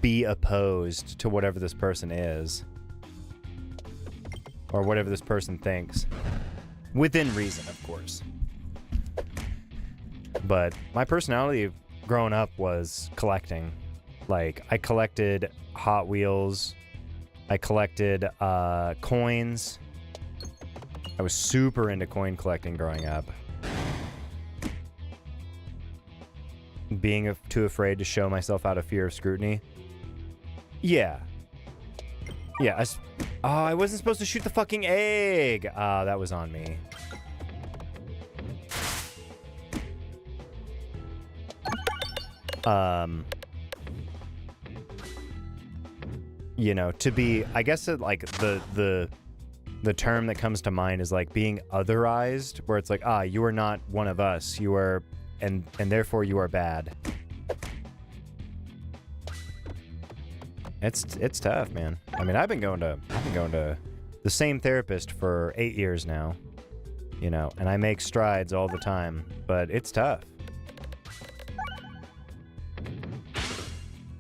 be opposed to whatever this person is or whatever this person thinks. Within reason, of course. But my personality growing up was collecting. Like, I collected Hot Wheels. I collected coins. I was super into coin collecting growing up. Being too afraid to show myself out of fear of scrutiny. Yeah. Yeah, oh, I wasn't supposed to shoot the fucking egg. That was on me. You know, to be, I guess it, like the term that comes to mind is like being otherized, where it's like, you are not one of us. You are, and therefore you are bad. It's tough, man. I mean, I've been going to the same therapist for 8 years now, you know, and I make strides all the time, but it's tough.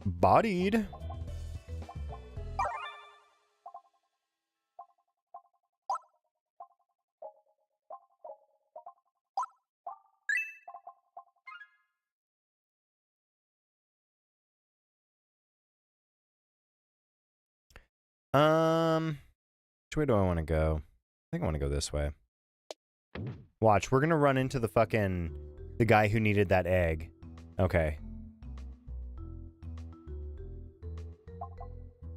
Bodied. Which way do I want to go? I think I want to go this way. Watch, we're gonna run into the guy who needed that egg. Okay.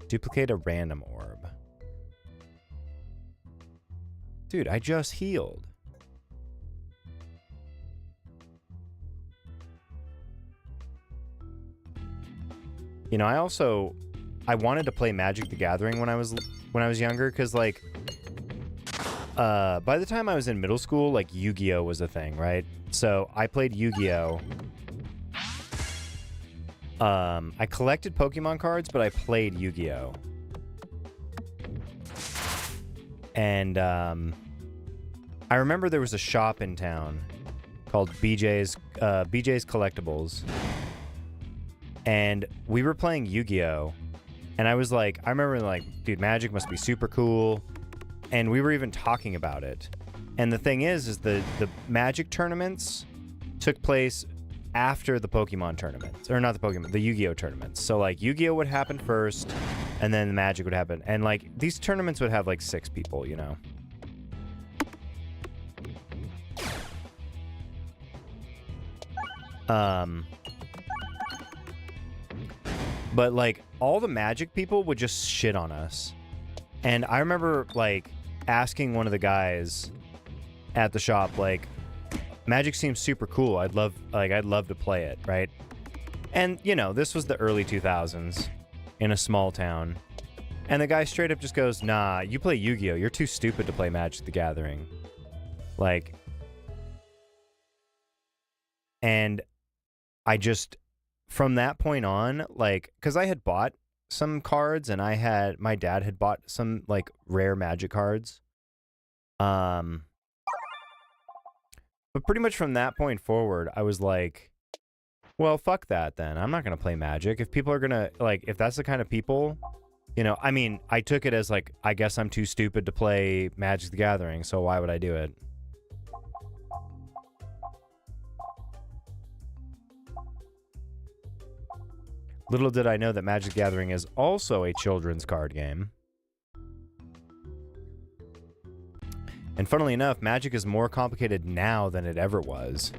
Duplicate a random orb. Dude, I just healed. You know, I wanted to play Magic the Gathering when I was younger, because like by the time I was in middle school, like Yu-Gi-Oh was a thing, right? So I played Yu-Gi-Oh. I collected Pokemon cards, but I played Yu-Gi-Oh. And I remember there was a shop in town called BJ's Collectibles, and we were playing Yu-Gi-Oh. And I was like, I remember like, dude, Magic must be super cool. And we were even talking about it. And the thing is the Magic tournaments took place after the Pokemon tournaments. Or not the Pokemon, the Yu-Gi-Oh tournaments. So like Yu-Gi-Oh would happen first, and then the Magic would happen. And like these tournaments would have like 6 people, you know. But like all the Magic people would just shit on us. And I remember like asking one of the guys at the shop, like, Magic seems super cool. I'd love to play it, right? And you know, this was the early 2000s in a small town. And the guy straight up just goes, nah, you play Yu-Gi-Oh! You're too stupid to play Magic the Gathering. Like, and I just from that point on, like, because I had bought some cards and my dad had bought some like rare Magic cards. But pretty much from that point forward, I was like, well, fuck that then. I'm not going to play Magic. If people are going to, like, if that's the kind of people, you know, I mean, I took it as like, I guess I'm too stupid to play Magic the Gathering, so why would I do it? Little did I know that Magic the Gathering is also a children's card game. And funnily enough, Magic is more complicated now than it ever was.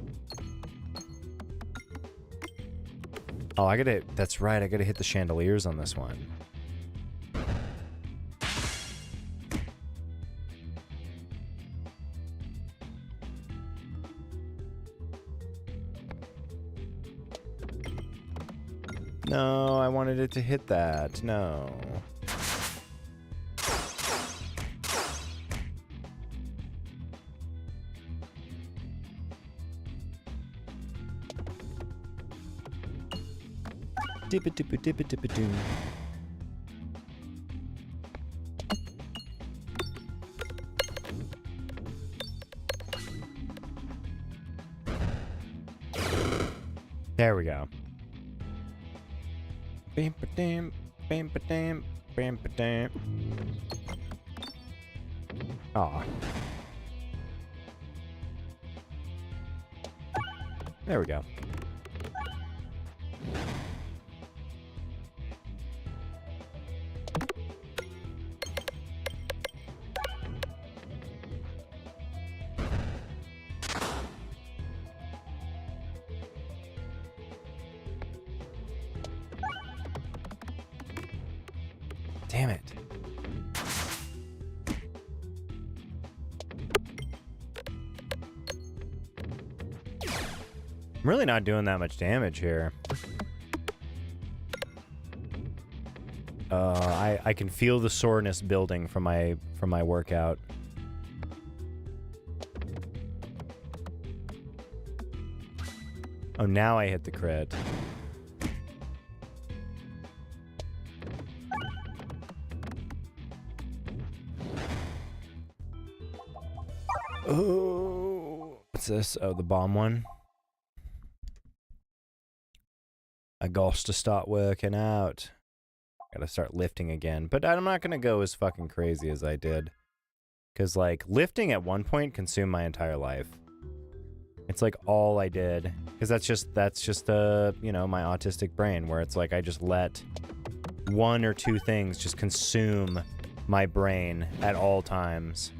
Oh, that's right, I gotta hit the chandeliers on this one. No, I wanted it to hit that. No. Dip it, dip it, dip it, dip it, doom. There we go. Bam ba dam, bam ba dam, bam ba dam. Aw. There we go. Damn it. I'm really not doing that much damage here. I can feel the soreness building from my workout. Oh, now I hit the crit. Oh, what's this? Oh, the bomb one. I got to start working out. Gotta start lifting again. But I'm not gonna go as fucking crazy as I did. Because, like, lifting at one point consumed my entire life. It's like all I did. Because that's just you know, my autistic brain, where it's like I just let one or two things just consume my brain at all times.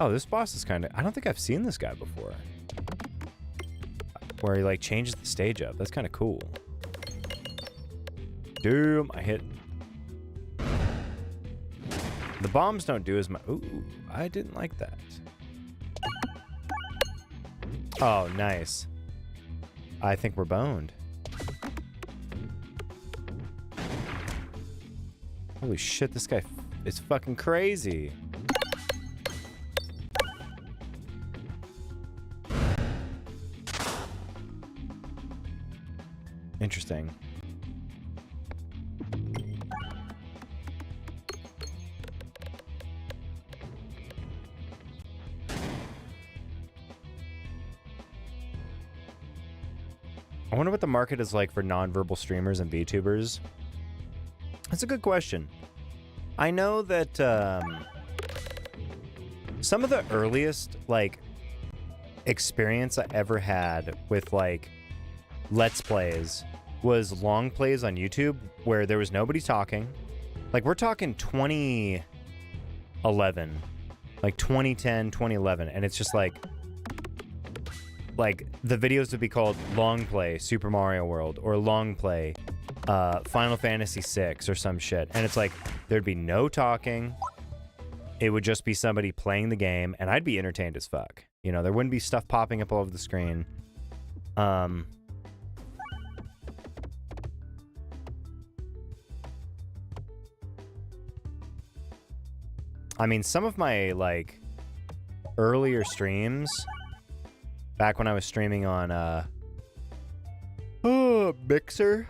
Oh, this boss is kind of... I don't think I've seen this guy before. Where he, like, changes the stage up. That's kind of cool. Doom, I hit... The bombs don't do as much... Ooh, I didn't like that. Oh, nice. I think we're boned. Holy shit, this guy is fucking crazy. Interesting. I wonder what the market is like for nonverbal streamers and VTubers. That's a good question. I know that some of the earliest, like, experience I ever had with, like, Let's Plays was long plays on YouTube where there was nobody talking. Like, we're talking 2011, like 2010, 2011, and it's just like the videos would be called Long Play Super Mario World or Long Play Final Fantasy VI or some shit. And it's like, there'd be no talking. It would just be somebody playing the game, and I'd be entertained as fuck. You know, there wouldn't be stuff popping up all over the screen. I mean, some of my, like, earlier streams, back when I was streaming on Oh, Mixer.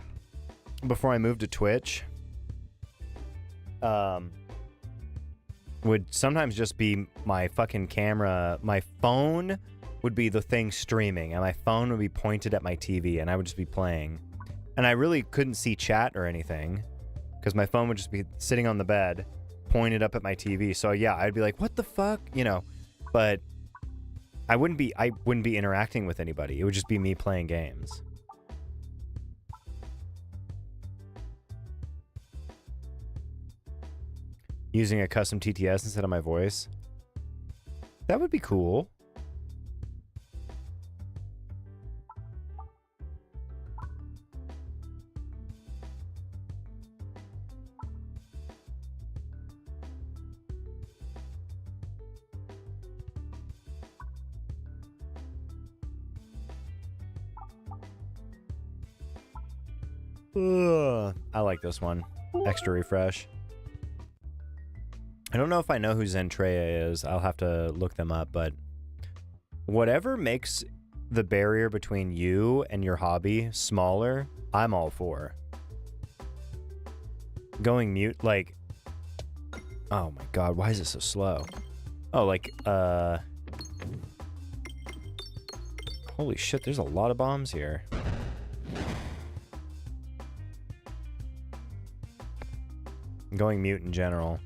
Before I moved to Twitch, would sometimes just be my fucking camera. My phone would be the thing streaming, and my phone would be pointed at my TV, and I would just be playing. And I really couldn't see chat or anything, because my phone would just be sitting on the bed, pointed up at my TV. So yeah, I'd be like, "What the fuck?" You know, but I wouldn't be interacting with anybody. It would just be me playing games. Using a custom TTS instead of my voice. That would be cool. I like this one. Extra refresh. I don't know if I know who Zentreya is. I'll have to look them up, but whatever makes the barrier between you and your hobby smaller, I'm all for. Going mute, like... Oh my god, why is it so slow? Oh, like, holy shit, there's a lot of bombs here. Going mute in general.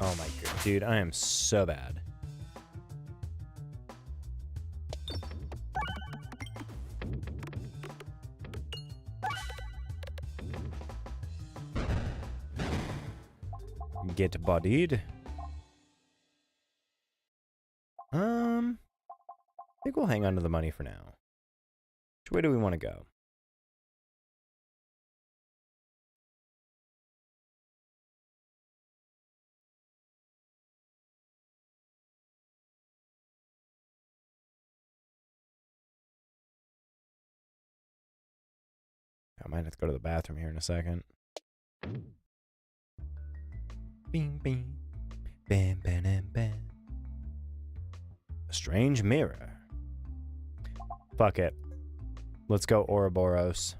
Oh my god, dude, I am so bad. Get bodied. I think we'll hang on to the money for now. Which way do we want to go? I might have to go to the bathroom here in a second. Bing, bing. Bam, bam, bam, bam. A strange mirror. Fuck it. Let's go Ouroboros.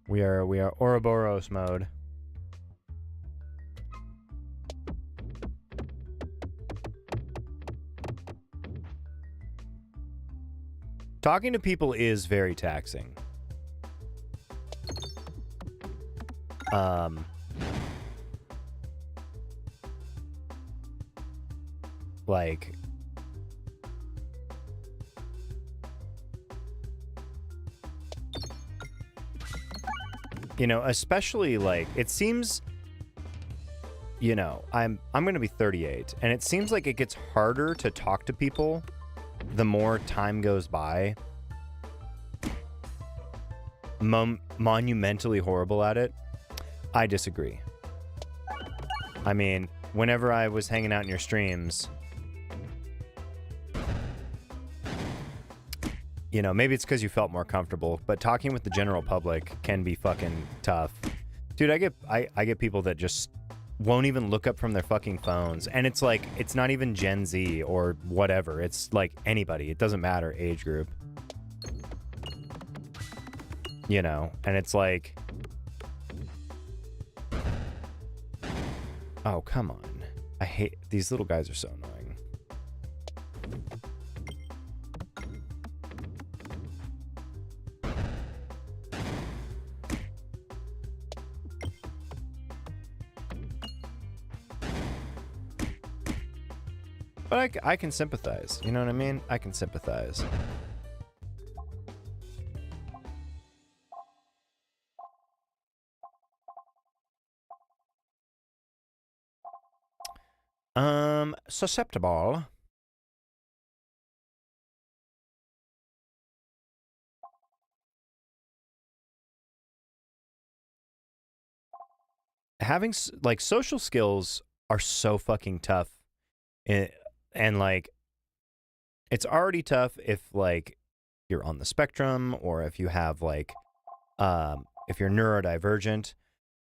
We are Ouroboros mode. Talking to people is very taxing. Like, you know, especially like it seems, you know, I'm going to be 38 and it seems like it gets harder to talk to people the more time goes by. Monumentally horrible at it. I disagree. I mean, whenever I was hanging out in your streams, you know, maybe it's because you felt more comfortable, but talking with the general public can be fucking tough. Dude, I get people that just won't even look up from their fucking phones. And it's like, it's not even Gen Z or whatever. It's like anybody. It doesn't matter age group. You know, and it's like, oh, come on. I hate, these little guys are so annoying. But I can sympathize. You know what I mean? I can sympathize. Susceptible. Having, like, social skills are so fucking tough And like, it's already tough if like you're on the spectrum or if you have like, if you're neurodivergent,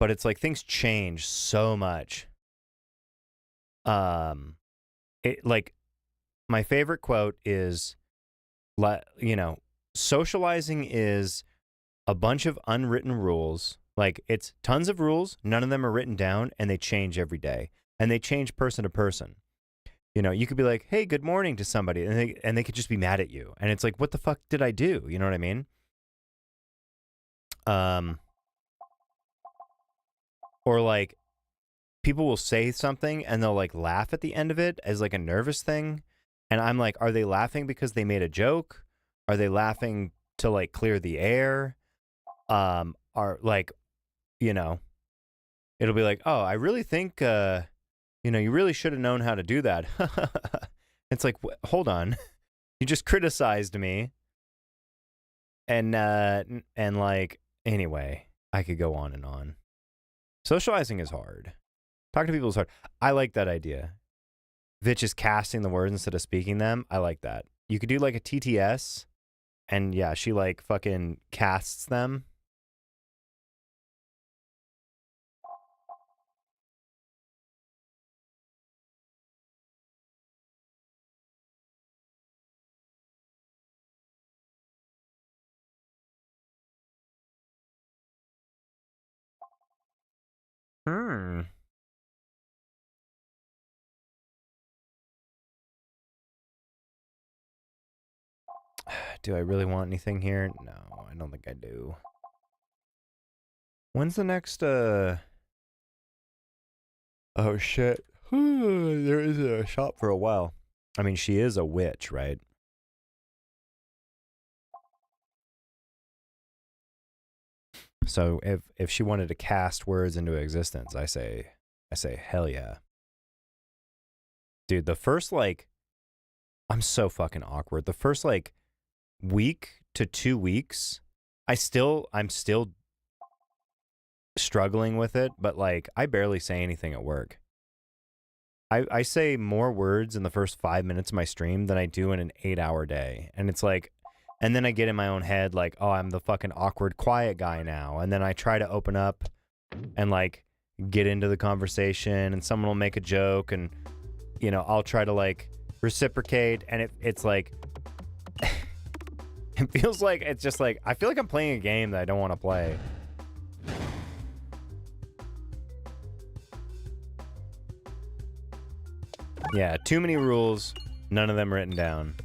but it's like things change so much. It like my favorite quote is, you know, socializing is a bunch of unwritten rules. Like it's tons of rules, none of them are written down, and they change every day, and they change person to person. You know, you could be like, "Hey, good morning" to somebody, and they could just be mad at you, and it's like, "What the fuck did I do?" You know what I mean? Um, or like people will say something and they'll like laugh at the end of it as like a nervous thing, and I'm like, "Are they laughing because they made a joke? Are they laughing to like clear the air? Are like, you know, it'll be like, "Oh, I really think you know, you really should have known how to do that." It's like, hold on. You just criticized me. And like, anyway, I could go on and on. Socializing is hard. Talking to people is hard. I like that idea. Vitch is casting the words instead of speaking them. I like that. You could do like a TTS, and yeah, she like fucking casts them. Hmm. Do I really want anything here? No, I don't think I do. When's the next oh shit. There isn't a shop for a while. I mean, she is a witch, right? So if she wanted to cast words into existence, I say hell yeah. Dude, the first like, I'm so fucking awkward. The first like week to 2 weeks, I'm still struggling with it, but like I barely say anything at work. I say more words in the first 5 minutes of my stream than I do in an 8-hour day. And it's like, and then I get in my own head like, oh, I'm the fucking awkward quiet guy now. And then I try to open up and like get into the conversation, and someone will make a joke, and you know, I'll try to like reciprocate, and it's like it feels like it's just like I feel like I'm playing a game that I don't want to play. Yeah, too many rules, none of them written down.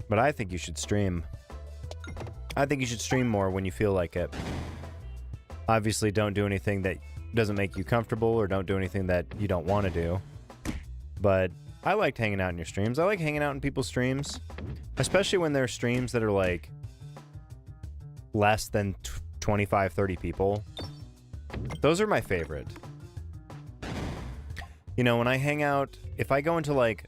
But I think you should stream. I think you should stream more when you feel like it. Obviously, don't do anything that doesn't make you comfortable, or don't do anything that you don't want to do. But I liked hanging out in your streams. I like hanging out in people's streams, especially when there are streams that are like less than 25, 30 people. Those are my favorite. You know, when I hang out, if I go into like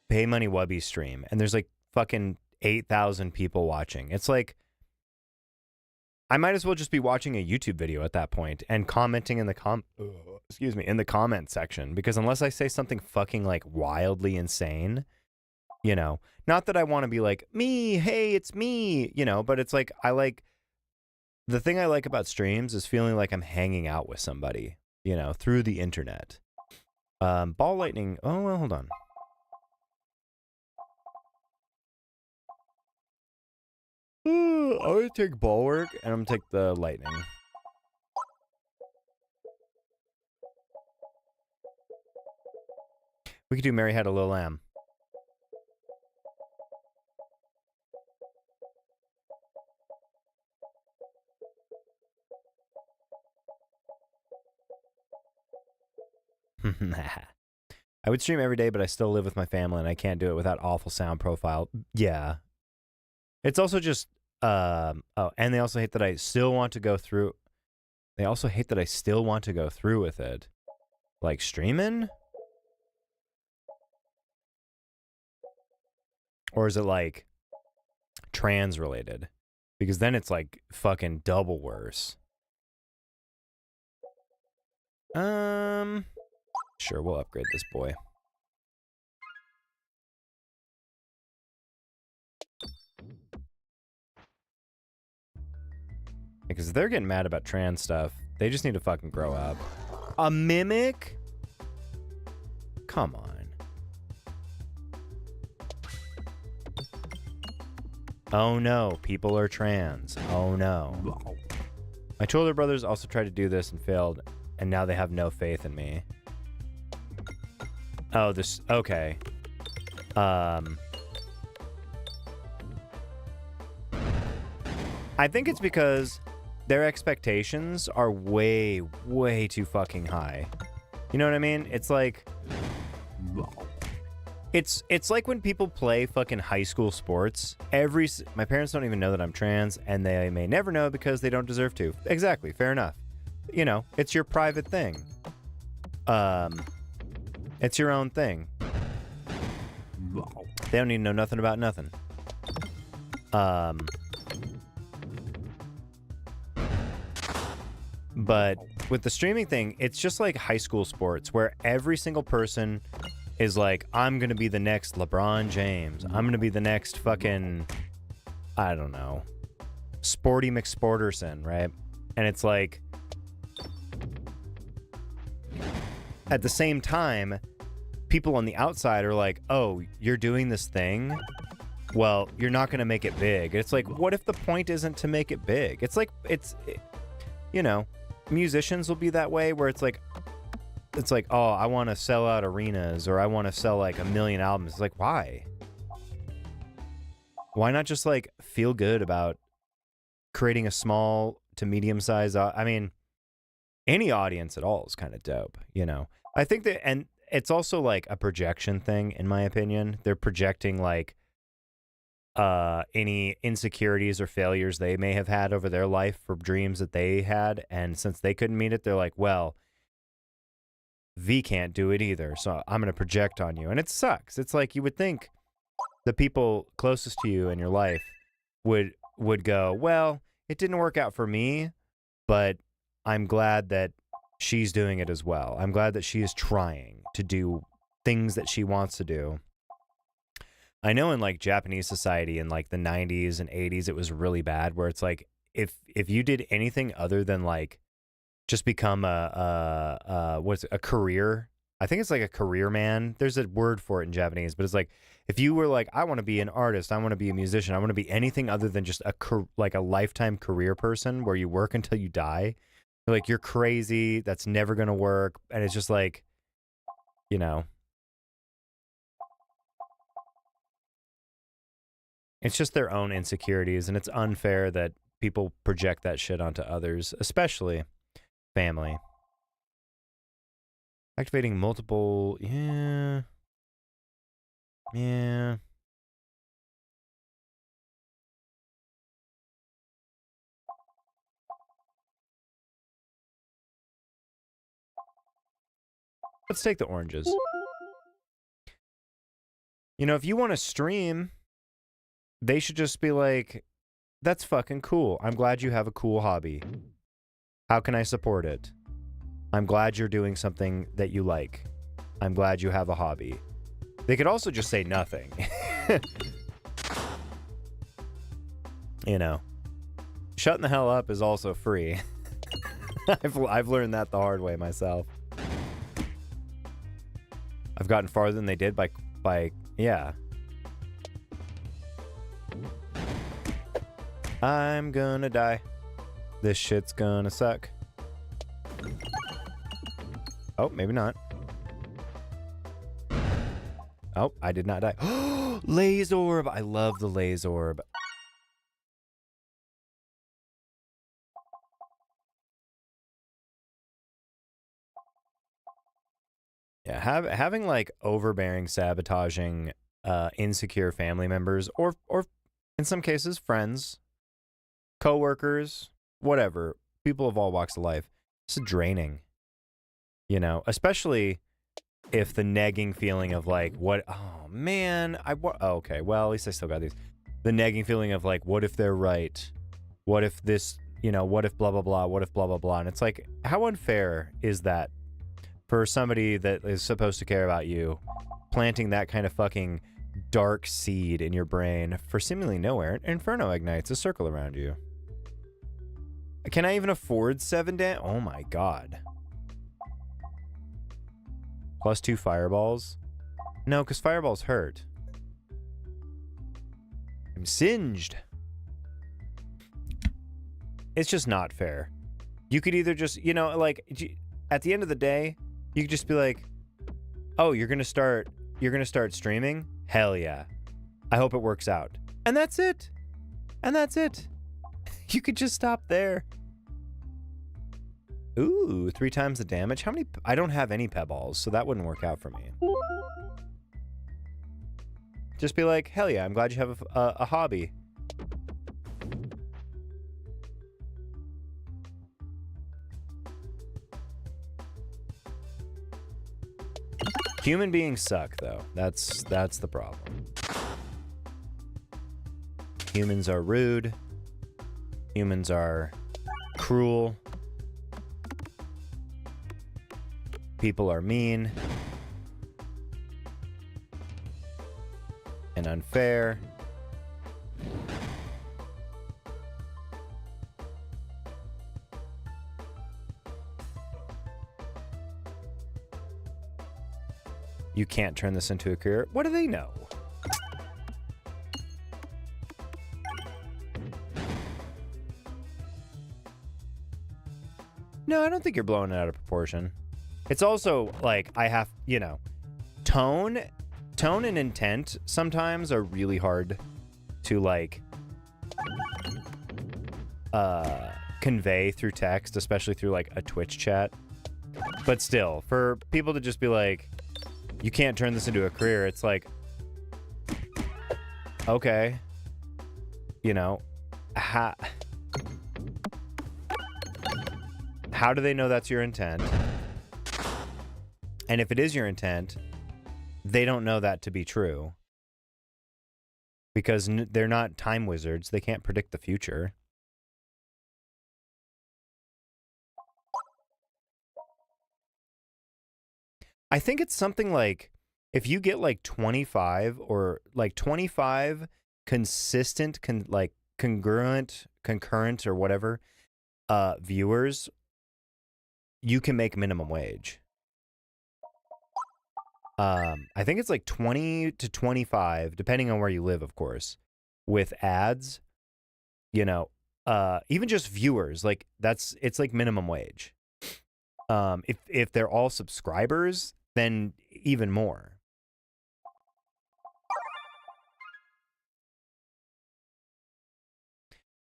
Pay Money Wubby's stream and there's like fucking 8,000 people watching, it's like I might as well just be watching a YouTube video at that point and commenting in the in the comment section, because unless I say something fucking like wildly insane, you know, not that I want to be like, me, hey, it's me, you know, but it's like the thing I like about streams is feeling like I'm hanging out with somebody, you know, through the internet. Ball lightning. Oh, well, hold on. I'm gonna take bulwark, and I'm gonna take the lightning. We could do Mary Had a Little Lamb. I would stream every day, but I still live with my family, and I can't do it without awful sound profile. Yeah. It's also just, oh, and they also hate that I still want to go through. They also hate that I still want to go through with it. Like streaming? Or is it like trans related? Because then it's like fucking double worse. Sure, we'll upgrade this boy. Because if they're getting mad about trans stuff, they just need to fucking grow up. A mimic? Come on. Oh no, people are trans. Oh no. My two older brothers also tried to do this and failed, and now they have no faith in me. Oh, this... Okay. I think it's because their expectations are way, way too fucking high. You know what I mean? It's like... It's like when people play fucking high school sports. My parents don't even know that I'm trans, and they may never know because they don't deserve to. Exactly, fair enough. You know, it's your private thing. It's your own thing. They don't need to know nothing about nothing. But with the streaming thing, it's just like high school sports where every single person is like, I'm going to be the next LeBron James. I'm going to be the next fucking, I don't know, Sporty McSporterson, right? And it's like, at the same time, people on the outside are like, oh, you're doing this thing? Well, you're not going to make it big. It's like, what if the point isn't to make it big? It's like, you know, musicians will be that way where it's like, oh, I want to sell out arenas, or I want to sell like 1 million albums. It's like, why? Why not just like feel good about creating a small to medium size? I mean, any audience at all is kind of dope, you know? I think that, and it's also like a projection thing, in my opinion. They're projecting like any insecurities or failures they may have had over their life for dreams that they had. And since they couldn't meet it, they're like, well, V can't do it either, so I'm going to project on you. And it sucks. It's like you would think the people closest to you in your life would go, well, it didn't work out for me, but I'm glad that she's doing it as well. I'm glad that she is trying to do things that she wants to do. I know in like Japanese society in like the 90s and 80s, it was really bad where it's like if you did anything other than like just become a career. I think it's like a career man. There's a word for it in Japanese, but it's like if you were like, I want to be an artist, I want to be a musician, I want to be anything other than just like a lifetime career person where you work until you die. They're like, you're crazy. That's never gonna work. And it's just like, you know, it's just their own insecurities, and it's unfair that people project that shit onto others, especially family. Activating multiple, yeah. Let's take the oranges. You know, if you want to stream, they should just be like, that's fucking cool. I'm glad you have a cool hobby. How can I support it? I'm glad you're doing something that you like. I'm glad you have a hobby. They could also just say nothing. You know, shutting the hell up is also free. I've learned that the hard way myself. I've gotten farther than they did by yeah. I'm gonna die. This shit's gonna suck. Oh, maybe not. Oh, I did not die. Laze orb. I love the laze orb. Yeah, having like overbearing, sabotaging, insecure family members, or in some cases friends, coworkers, whatever, people of all walks of life. It's draining, you know, especially if the nagging feeling of like, what, oh man, okay, well, at least I still got these. The nagging feeling of like, what if they're right? What if this, you know, what if blah, blah, blah, what if blah, blah, blah. And it's like, how unfair is that for somebody that is supposed to care about you, planting that kind of fucking dark seed in your brain for seemingly nowhere? Inferno ignites a circle around you. Can I even afford 7 damage? Oh my god. +2 fireballs? No, because fireballs hurt. I'm singed. It's just not fair. You could either just, you know, like, at the end of the day, you could just be like, oh, you're gonna start streaming? Hell yeah. I hope it works out. And that's it. And that's it. You could just stop there. Ooh, 3 times the damage. How many? I don't have any pebballs, so that wouldn't work out for me. Just be like, hell yeah, I'm glad you have a hobby. Human beings suck, though. That's the problem. Humans are rude. Humans are cruel. People are mean and unfair. You can't turn this into a career. What do they know? No, I don't think you're blowing it out of proportion. It's also like I have, you know, tone and intent sometimes are really hard to like convey through text, especially through like a Twitch chat. But still, for people to just be like, you can't turn this into a career, it's like, okay, you know, how do they know that's your intent? And if it is your intent, they don't know that to be true. Because they're not time wizards. They can't predict the future. I think it's something like, if you get like 25 or like 25 consistent, like concurrent or whatever, viewers, you can make minimum wage. I think it's like 20 to 25, depending on where you live, of course, with ads, you know, even just viewers, like it's like minimum wage. If they're all subscribers, then even more.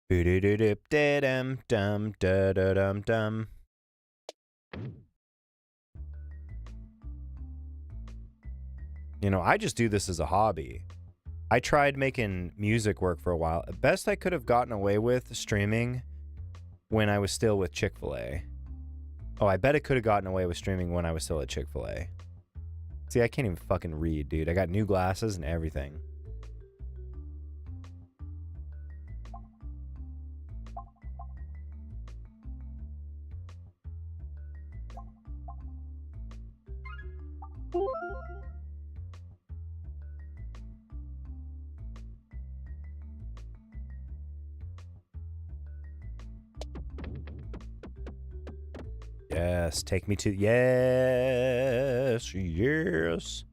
You know, I just do this as a hobby. I tried making music work for a while. Best I could have gotten away with streaming when I was still with Chick-fil-A. Oh, I bet I could have gotten away with streaming when I was still at Chick-fil-A. See, I can't even fucking read, dude. I got new glasses and everything. Yes, take me to... Yes, yes.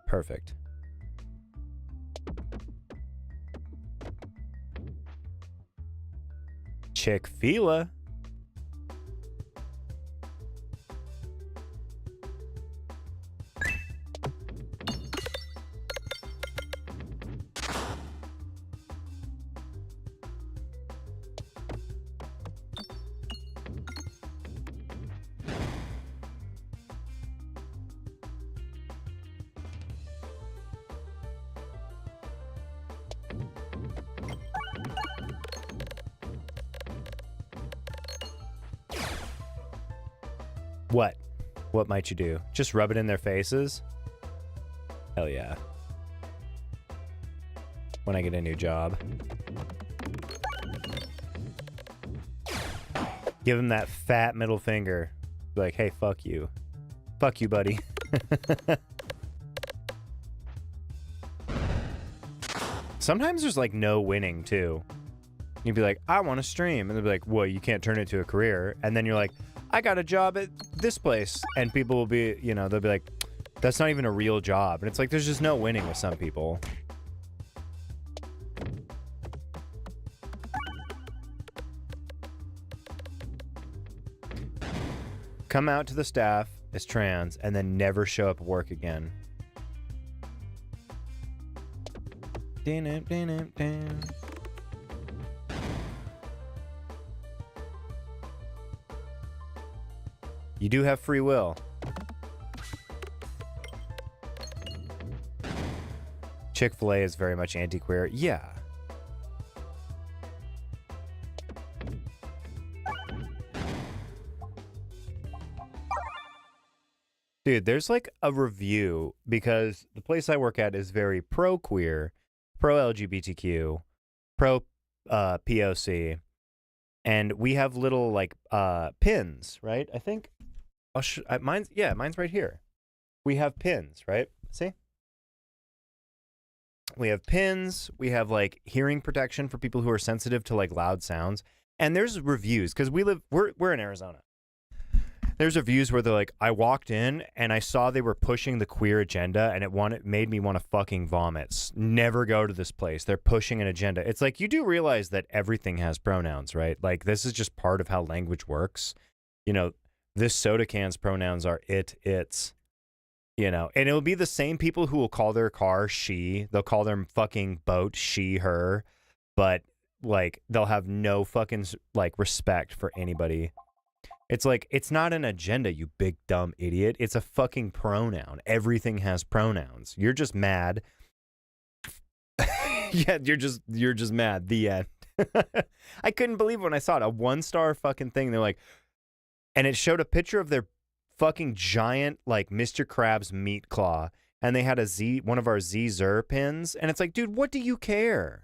Perfect. Chick-fil-A. What? What might you do? Just rub it in their faces? Hell yeah. When I get a new job. Give him that fat middle finger. Be like, hey, fuck you. Fuck you, buddy. Sometimes there's like no winning too. You'd be like, I want to stream. And they'll be like, well, you can't turn it to a career. And then you're like, I got a job at this place. And people will be, you know, they'll be like, that's not even a real job. And it's like, there's just no winning with some people. Come out to the staff as trans and then never show up at work again. You do have free will. Chick-fil-A is very much anti-queer. Yeah. Dude, there's like a review because the place I work at is very pro-queer, pro-LGBTQ, pro-POC, and we have little like pins, right? I think mine's right here. We have pins, right? See? We have pins. We have like hearing protection for people who are sensitive to like loud sounds. And there's reviews because we're in Arizona. There's reviews where they're like, I walked in and I saw they were pushing the queer agenda and it made me want to fucking vomit. Never go to this place. They're pushing an agenda. It's like, you do realize that everything has pronouns, right? Like, this is just part of how language works. You know, this soda can's pronouns are it, its, you know, and it'll be the same people who will call their car she. They'll call their fucking boat she, her, but like, they'll have no fucking like respect for anybody. It's like, it's not an agenda, you big dumb idiot. It's a fucking pronoun. Everything has pronouns. You're just mad. Yeah, you're just mad. The end. I couldn't believe when I saw it. A 1-star fucking thing. They're like, and it showed a picture of their fucking giant, like, Mr. Krabs meat claw. And they had one of our Z-Zer pins. And it's like, dude, what do you care?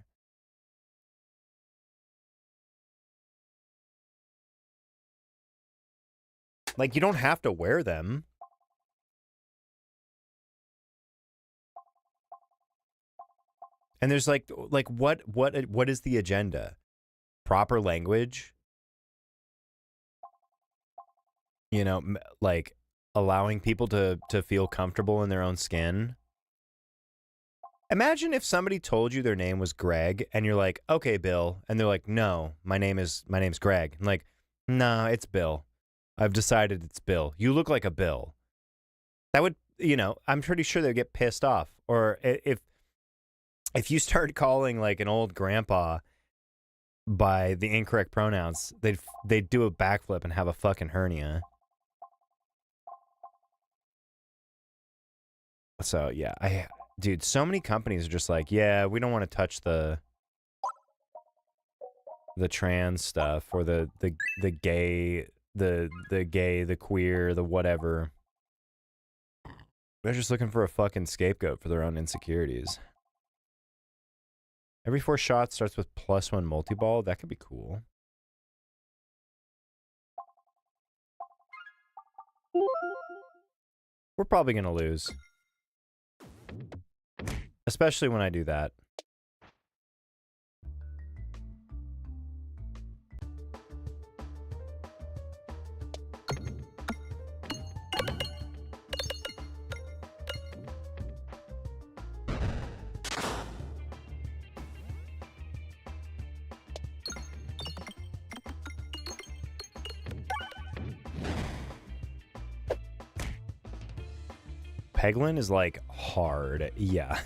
Like, you don't have to wear them. And there's like what is the agenda? Proper language? You know, like allowing people to feel comfortable in their own skin. Imagine if somebody told you their name was Greg and you're like, "Okay, Bill." And they're like, "No, my name's Greg." I'm like, "Nah, it's Bill. I've decided it's Bill. You look like a Bill." That would, you know, I'm pretty sure they'd get pissed off. Or if you start calling like an old grandpa by the incorrect pronouns, they'd do a backflip and have a fucking hernia. So yeah, dude, so many companies are just like, yeah, we don't want to touch the trans stuff or the gay. The gay, the queer, the whatever. They're just looking for a fucking scapegoat for their own insecurities. Every 4 shots starts with +1 multi-ball. That could be cool. We're probably going to lose. Especially when I do that. Peglin is like hard. Yeah.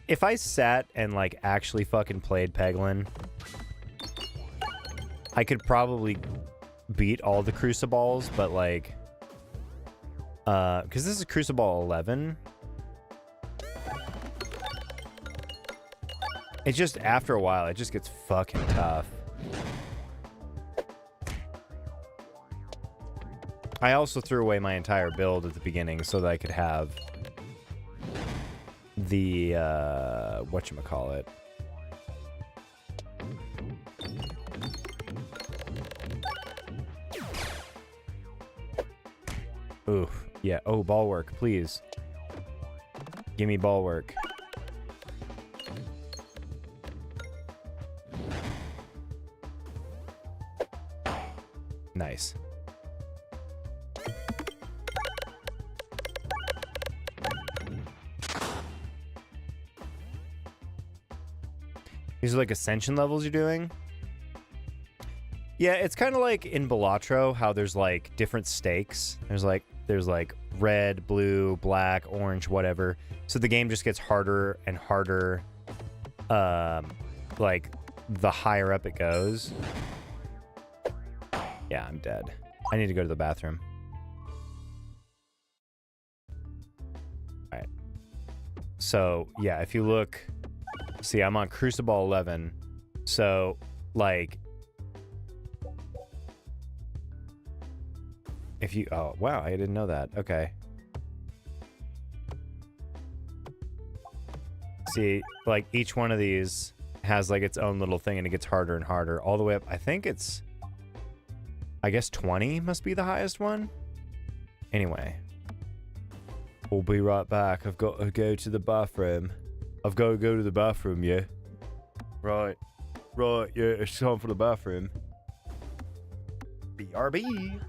If I sat and like actually fucking played Peglin, I could probably beat all the Crucibles, but like because this is Crucible 11. It's just after a while it just gets fucking tough. I also threw away my entire build at the beginning so that I could have the, whatchamacallit. Oof. Yeah. Oh, ball work, please. Give me ball work. Nice. These are like ascension levels you're doing? Yeah, it's kind of like in Balatro, how there's like different stakes. There's like red, blue, black, orange, whatever. So the game just gets harder and harder, like the higher up it goes. Yeah, I'm dead. I need to go to the bathroom. All right. So yeah, if you look, see, I'm on Crucible 11. So like, if you, oh wow, I didn't know that. Okay. See, like each one of these has like its own little thing and it gets harder and harder all the way up. I think it's, I guess 20 must be the highest one. Anyway, we'll be right back. I've got to go to the bathroom. I've got to go to the bathroom, yeah. Right, yeah, it's time for the bathroom. BRB.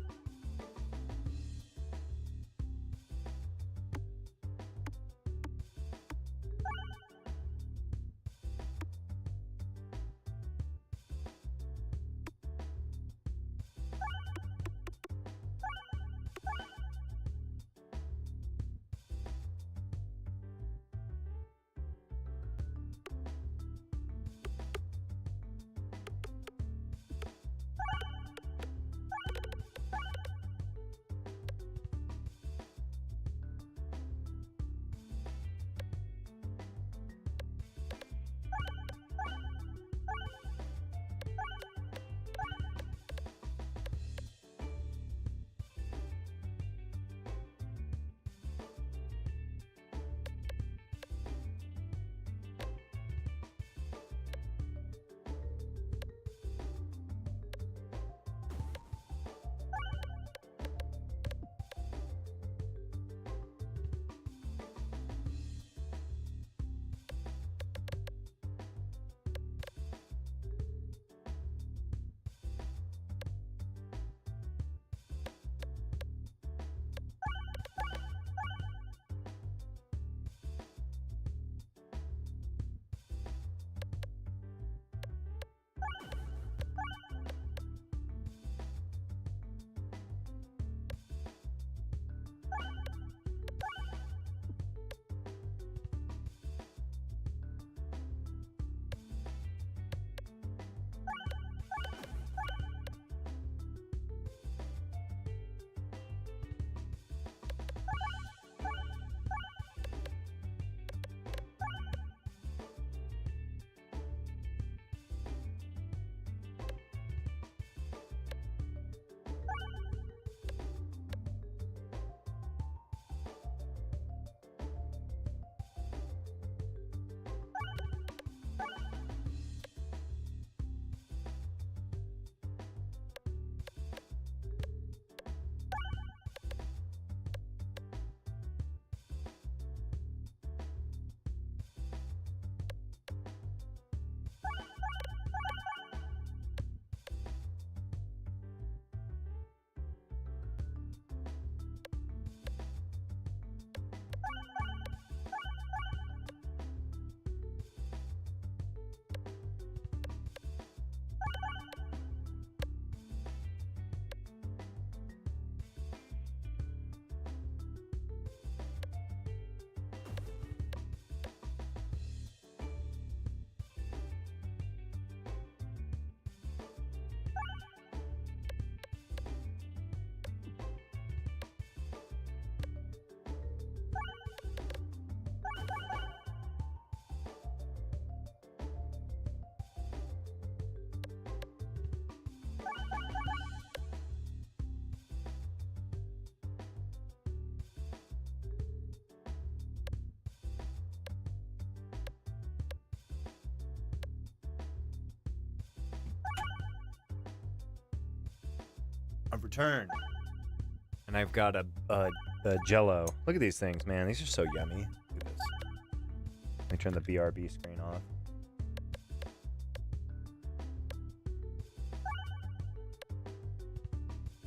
I've returned. And I've got a Jello. Look at these things, man. These are so yummy. Look at this. Let me turn the BRB screen off.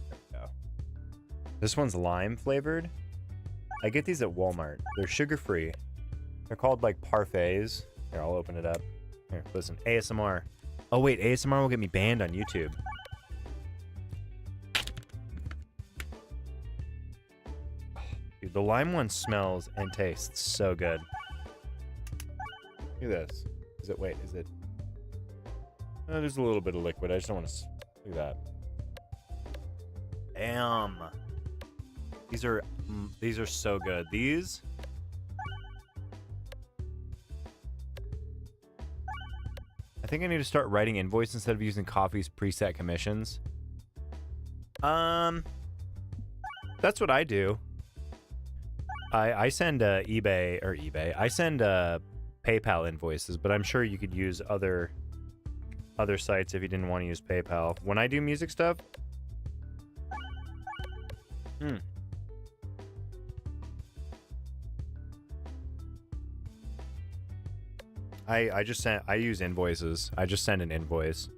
There we go. This one's lime flavored. I get these at Walmart. They're sugar-free. They're called, like, parfaits. Here, I'll open it up. Here, listen. ASMR. Oh, wait. ASMR will get me banned on YouTube. Dude, the lime one smells and tastes so good. Look at this. Is it... Wait, is it... Oh, there's a little bit of liquid. I just don't want to... Look at that. Damn. These are so good. These... I think I need to start writing invoice instead of using Kofi's preset commissions. That's what I do. I send eBay. I send PayPal invoices, but I'm sure you could use other sites if you didn't want to use PayPal. When I do music stuff, I use invoices. I just send an invoice.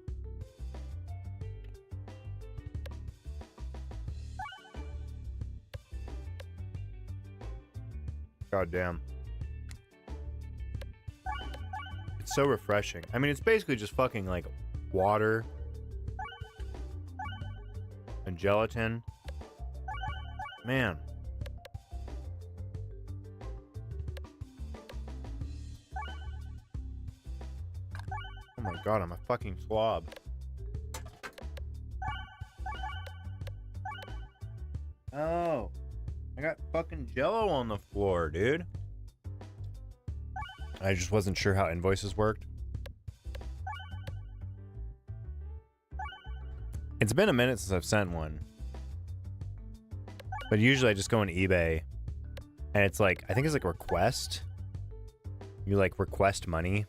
God damn. It's so refreshing. I mean, it's basically just fucking like water and gelatin. Man. Oh my god, I'm a fucking slob. Oh. I got fucking Jello on the floor, dude. I just wasn't sure how invoices worked. It's been a minute since I've sent one. But usually I just go on eBay. And it's like, I think it's like request. You like request money.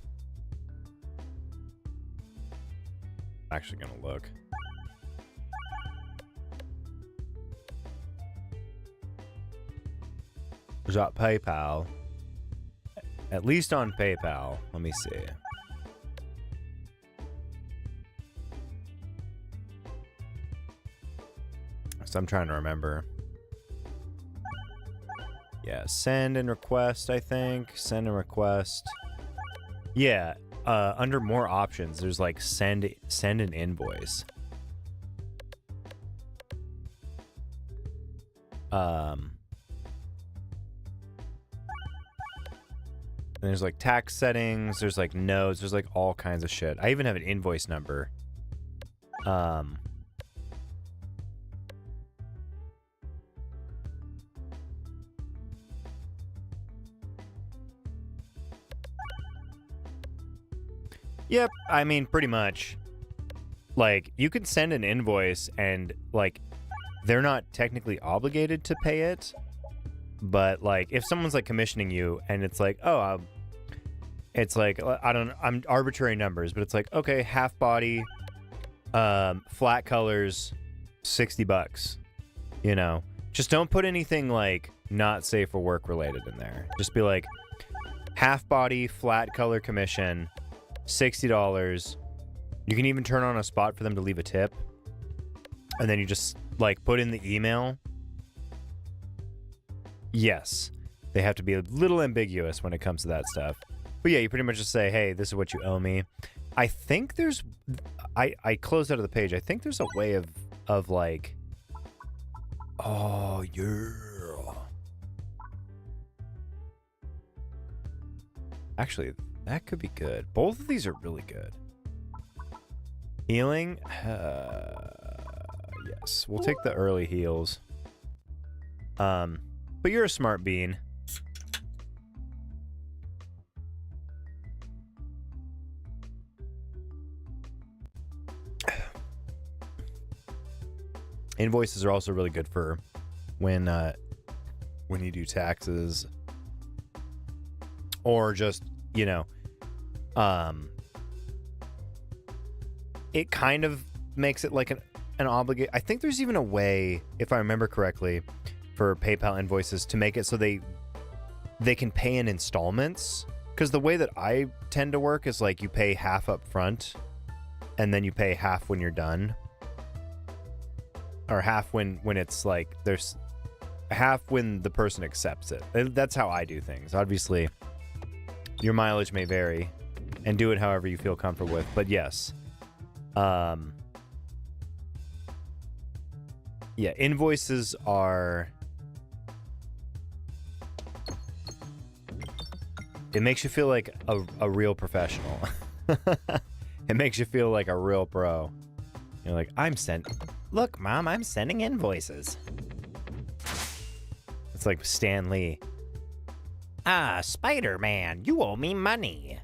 Actually gonna look. There's not PayPal. At least on PayPal. Let me see. So I'm trying to remember. Yeah, send and request, I think. Send and request. Yeah, under more options, there's like send an invoice. And there's like tax settings, there's like nodes, there's like all kinds of shit. I even have an invoice number. Yep, I mean, pretty much. Like, you could send an invoice and, like, they're not technically obligated to pay it. But, like, if someone's, like, commissioning you and it's like, oh, it's like, I'm arbitrary numbers, but it's like, okay, half body, flat colors, $60. You know? Just don't put anything, like, not safe for work related in there. Just be like, half body, flat color commission, $60. You can even turn on a spot for them to leave a tip. And then you just, like, put in the email. Yes, they have to be a little ambiguous when it comes to that stuff. But yeah, you pretty much just say, hey, this is what you owe me. I think there's... I closed out of the page. I think there's a way of like... Oh, yeah. Actually, that could be good. Both of these are really good. Healing? Yes. We'll take the early heals. But you're a smart bean. Invoices are also really good for when you do taxes. Or just, you know, it kind of makes it like an an obligate. I think there's even a way, if I remember correctly, for PayPal invoices to make it so they can pay in installments. Because the way that I tend to work is like you pay half up front and then you pay half when you're done. Or half when it's like there's half when the person accepts it. That's how I do things. Obviously, your mileage may vary and do it however you feel comfortable with. But yes. Yeah, invoices are... It makes you feel like a real professional. It makes you feel like a real pro. You're like, look, Mom, I'm sending invoices. It's like Stan Lee. Ah, Spider-Man, you owe me money.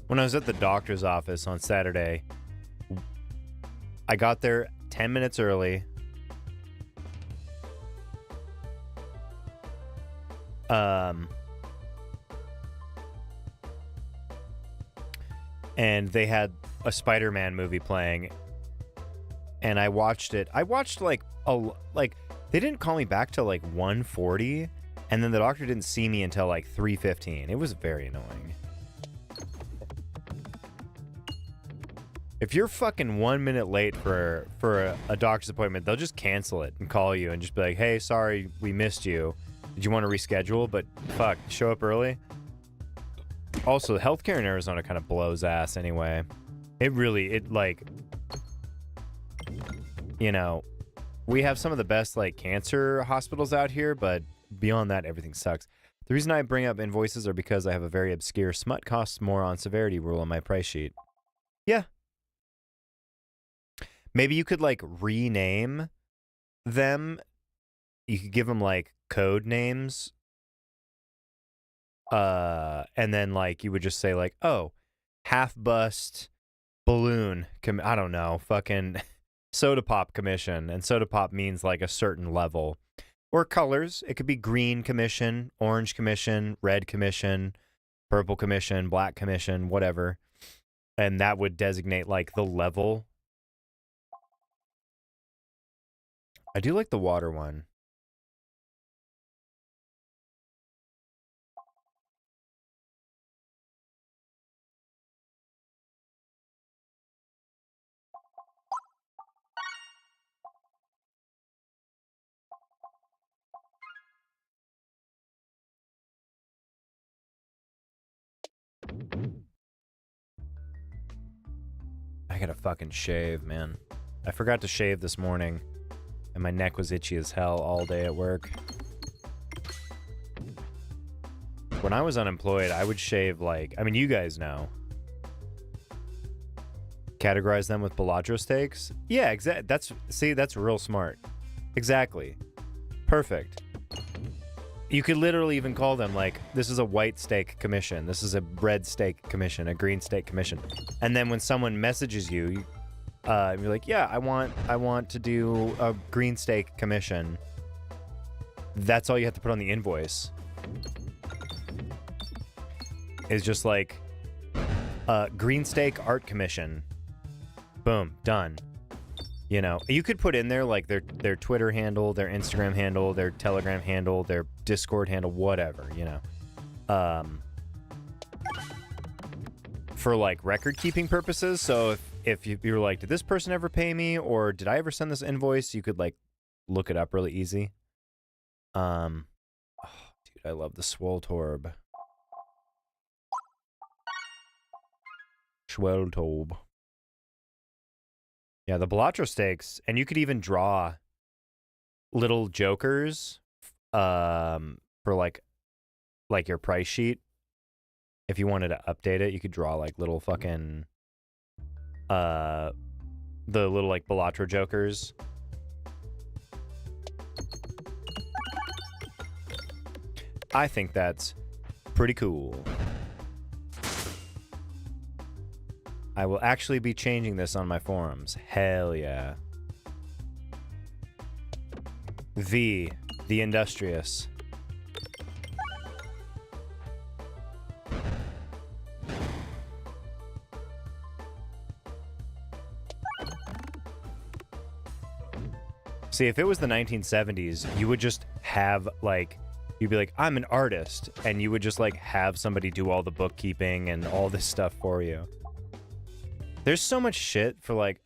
When I was at the doctor's office on Saturday, I got there 10 minutes early. And they had a Spider-Man movie playing, and I watched it. I watched like they didn't call me back till like 1:40, and then the doctor didn't see me until like 3:15. It was very annoying. If you're fucking 1 minute late for a doctor's appointment, they'll just cancel it and call you and just be like, hey, sorry, we missed you. Did you want to reschedule? But fuck, show up early. Also, healthcare in Arizona kind of blows ass anyway. It like, you know, we have some of the best like cancer hospitals out here, but beyond that, everything sucks. The reason I bring up invoices are because I have a very obscure smut costs more on severity rule on my price sheet. Yeah. Maybe you could like rename them. You could give them like code names. And then like you would just say like, oh, half bust balloon. I don't know, fucking soda pop commission. And soda pop means like a certain level. Or colors. It could be green commission, orange commission, red commission, purple commission, black commission, whatever. And that would designate like the level. I do like the water one. I gotta fucking shave, man. I forgot to shave this morning, and my neck was itchy as hell all day at work. When I was unemployed, I would shave like... I mean, you guys know. Categorize them with Bellagio steaks? Yeah, exactly. That's real smart. Exactly. Perfect. You could literally even call them like, this is a white steak commission. This is a red steak commission, a green steak commission. And then when someone messages you, you're like, yeah, I want to do a green steak commission. That's all you have to put on the invoice. It's just like, green steak art commission. Boom, done. You know, you could put in there like their Twitter handle, their Instagram handle, their Telegram handle, their Discord handle, whatever, you know. For like record keeping purposes. So if you were like, did this person ever pay me, or did I ever send this invoice? You could like look it up really easy. Oh, dude, I love the Swole Torb. Schwelltob. Yeah, the Bellagio steaks, and you could even draw little jokers for like your price sheet. If you wanted to update it, you could draw like little fucking the little like Bellagio jokers. I think that's pretty cool. I will actually be changing this on my forums. Hell yeah. The Industrious. See, if it was the 1970s, you would just have, like, you'd be like, I'm an artist, and you would just, like, have somebody do all the bookkeeping and all this stuff for you. There's so much shit for, like,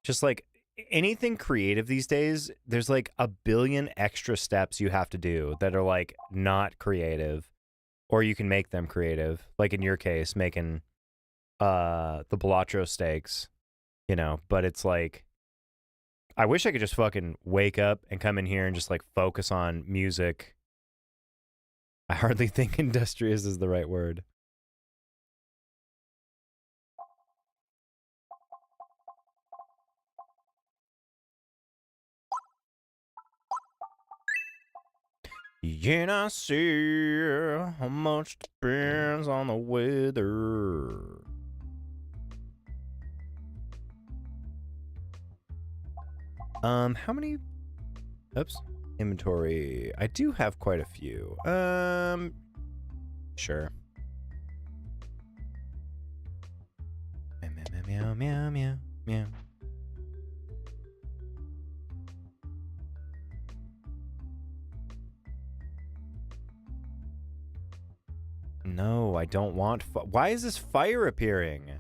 just, like, anything creative these days, there's, like, a billion extra steps you have to do that are, like, not creative, or you can make them creative. Like, in your case, making, the Bellotro steaks, you know, but it's, like, I wish I could just fucking wake up and come in here and just, like, focus on music. I hardly think industrious is the right word. Yeah, I see how much depends on the weather. How many? Oops. Inventory. I do have quite a few. Sure. Meow, meow, meow, meow, meow, meow. No, I don't want. Why is this fire appearing?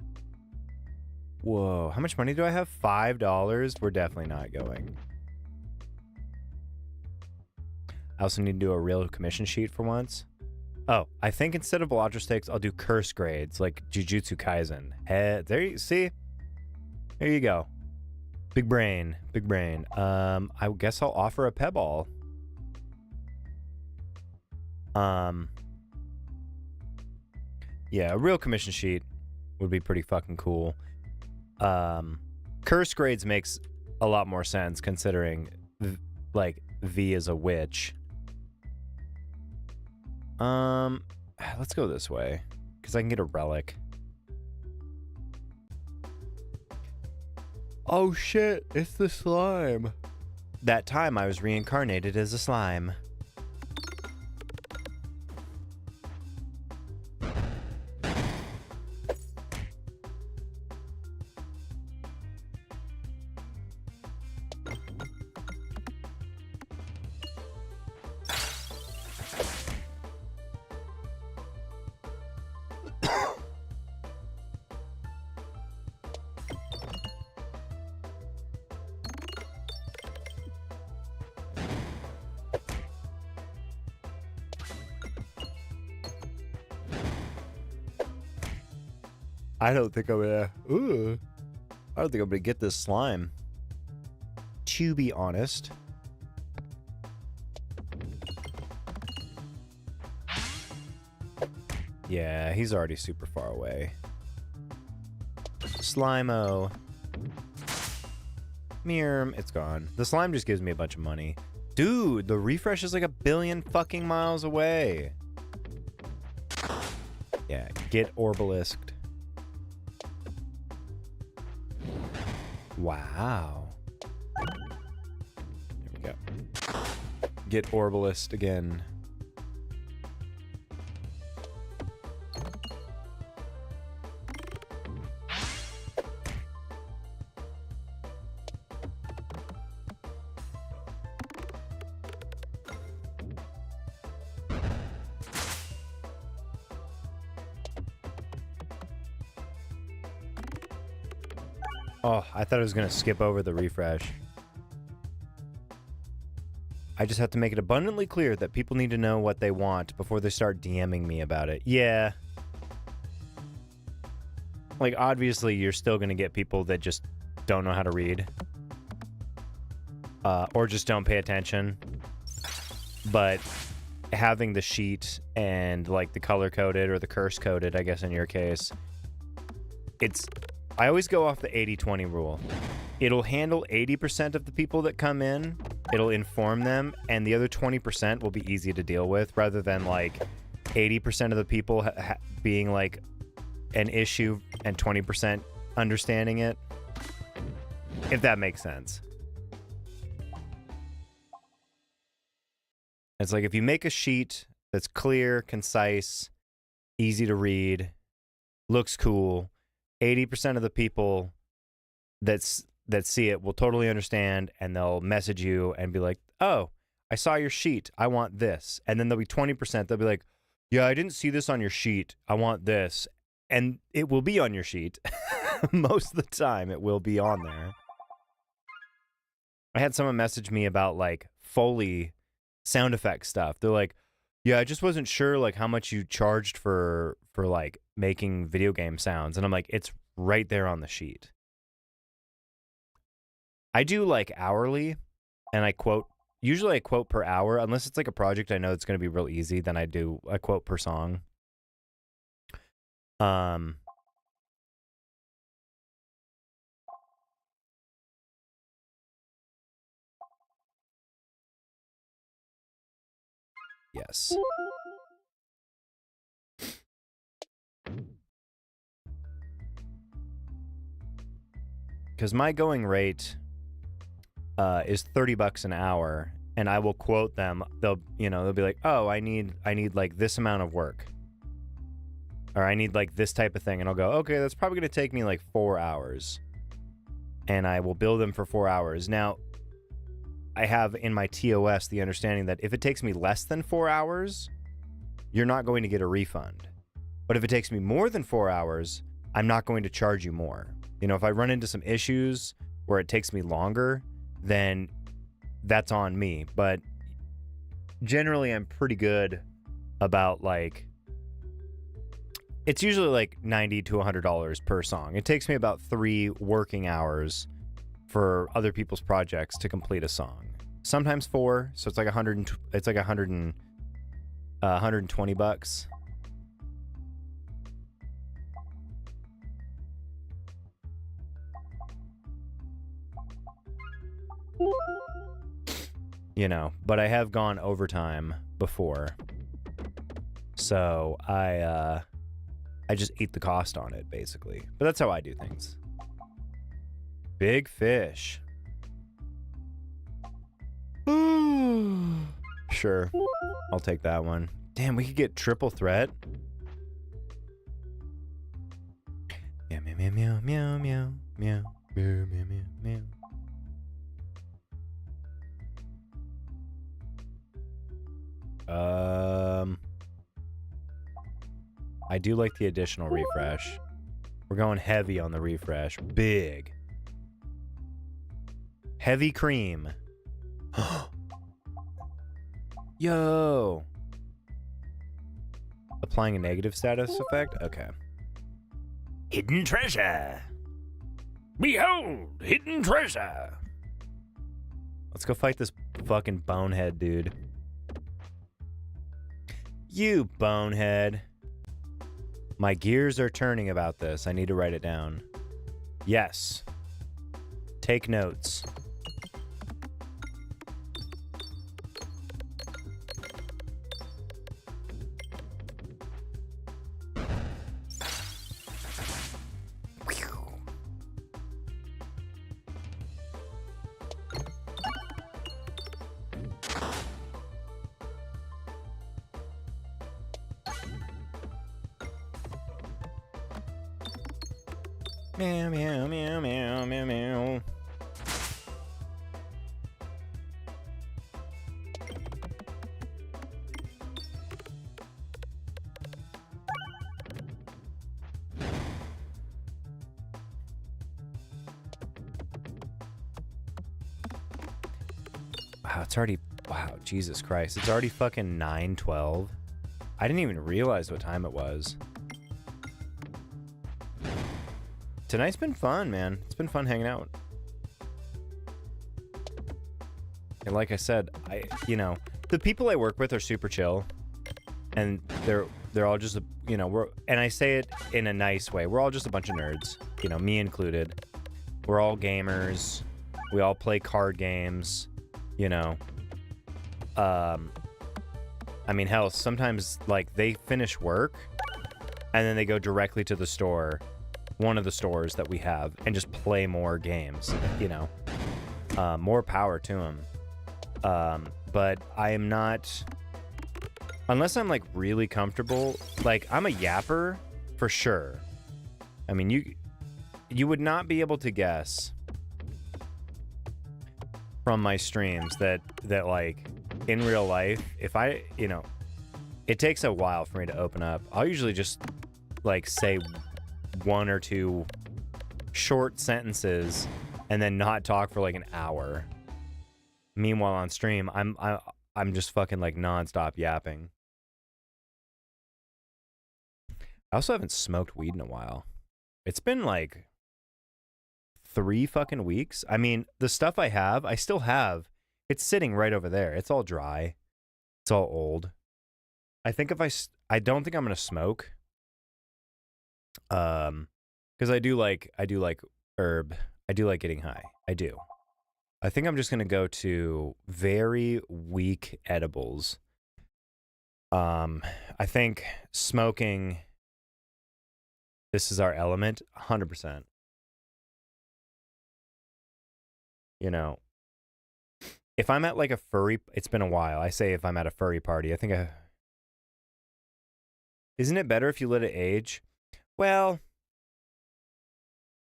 Whoa, how much money do I have? $5? We're definitely not going. I also need to do a real commission sheet for once. Oh, I think instead of Bellotro steaks, I'll do curse grades, like Jujutsu Kaisen. There you see. There you go. Big brain, big brain. I guess I'll offer a Pebble. Yeah, a real commission sheet would be pretty fucking cool. Curse grades makes a lot more sense considering, like, V is a witch. Let's go this way, because I can get a relic. Oh shit, it's the slime. That time I was reincarnated as a slime. I don't think I'm gonna. I don't think I'm gonna get this slime. To be honest. Yeah, he's already super far away. Slime-o. Meerm, it's gone. The slime just gives me a bunch of money. Dude, the refresh is like 1 billion fucking miles away. Yeah, get orbalisked. Wow. There we go. Get orbalist again. Oh, I thought I was going to skip over the refresh. I just have to make it abundantly clear that people need to know what they want before they start DMing me about it. Yeah. Like, obviously, you're still going to get people that just don't know how to read. Or just don't pay attention. But having the sheet and, like, the color-coded or the curse-coded, I guess in your case, it's... I always go off the 80-20 rule. It'll handle 80% of the people that come in, it'll inform them, and the other 20% will be easy to deal with, rather than, like, 80% of the people being, like, an issue and 20% understanding it. If that makes sense. It's like, if you make a sheet that's clear, concise, easy to read, looks cool, 80% of the people that that see it will totally understand, and they'll message you and be like, oh, I saw your sheet. I want this. And then there'll be 20%. They'll be like, yeah, I didn't see this on your sheet. I want this. And it will be on your sheet. Most of the time, it will be on there. I had someone message me about, like, Foley sound effect stuff. They're like, yeah, I just wasn't sure, like, how much you charged for like, making video game sounds. And I'm like, it's right there on the sheet. I do, like, hourly, and usually I quote per hour, unless it's, like, a project I know it's going to be real easy, then I quote per song. Yes. Because my going rate is $30 an hour, and I will quote them. They'll be like, oh, I need like this amount of work, or I need like this type of thing, and I'll go, okay, that's probably going to take me like 4 hours, and I will bill them for 4 hours. Now, I have in my TOS the understanding that if it takes me less than 4 hours, you're not going to get a refund. But if it takes me more than 4 hours, I'm not going to charge you more. You know, if I run into some issues where it takes me longer, then that's on me. But generally, I'm pretty good about, like, it's usually like $90 to $100 per song. It takes me about 3 working hours for other people's projects to complete a song. Sometimes 4, so it's like $120. You know, but I have gone overtime before, so I just eat the cost on it, basically. But that's how I do things. Big fish. Sure, I'll take that one. Damn, we could get triple threat. Meow meow meow meow meow meow meow meow meow meow. I do like the additional refresh. We're going heavy on the refresh. Big. Heavy cream. Yo. Applying a negative status effect? Okay. Hidden treasure. Behold, hidden treasure. Let's go fight this fucking bonehead dude. You bonehead. My gears are turning about this. I need to write it down. Yes. Take notes. Meow, meow, meow, meow, meow, meow. Wow, it's already... Wow, Jesus Christ. It's already fucking 9:12. I didn't even realize what time it was. Tonight's been fun, man. It's been fun hanging out. And like I said, the people I work with are super chill, and they're all just, and I say it in a nice way. We're all just a bunch of nerds, me included. We're all gamers. We all play card games, I mean, hell, sometimes, like, they finish work, and then they go directly to the store, one of the stores that we have, and just play more games, more power to them. But I am not, unless I'm like really comfortable, like I'm a yapper for sure. I mean, you would not be able to guess from my streams that like in real life, if I, you know, it takes a while for me to open up. I'll usually just like say one or two short sentences and then not talk for like an hour. Meanwhile on stream, I'm just fucking like nonstop yapping. I also haven't smoked weed in a while. It's been like 3 fucking weeks. I mean, the stuff I still have. It's sitting right over there. It's all dry. It's all old. I think I don't think I'm gonna smoke. Because I do like herb. I do like getting high. I do. I think I'm just gonna go to very weak edibles. I think smoking. This is our element, 100%. You know, if I'm at like a furry, it's been a while. I say if I'm at a furry party, I think isn't it better if you let it age? Well,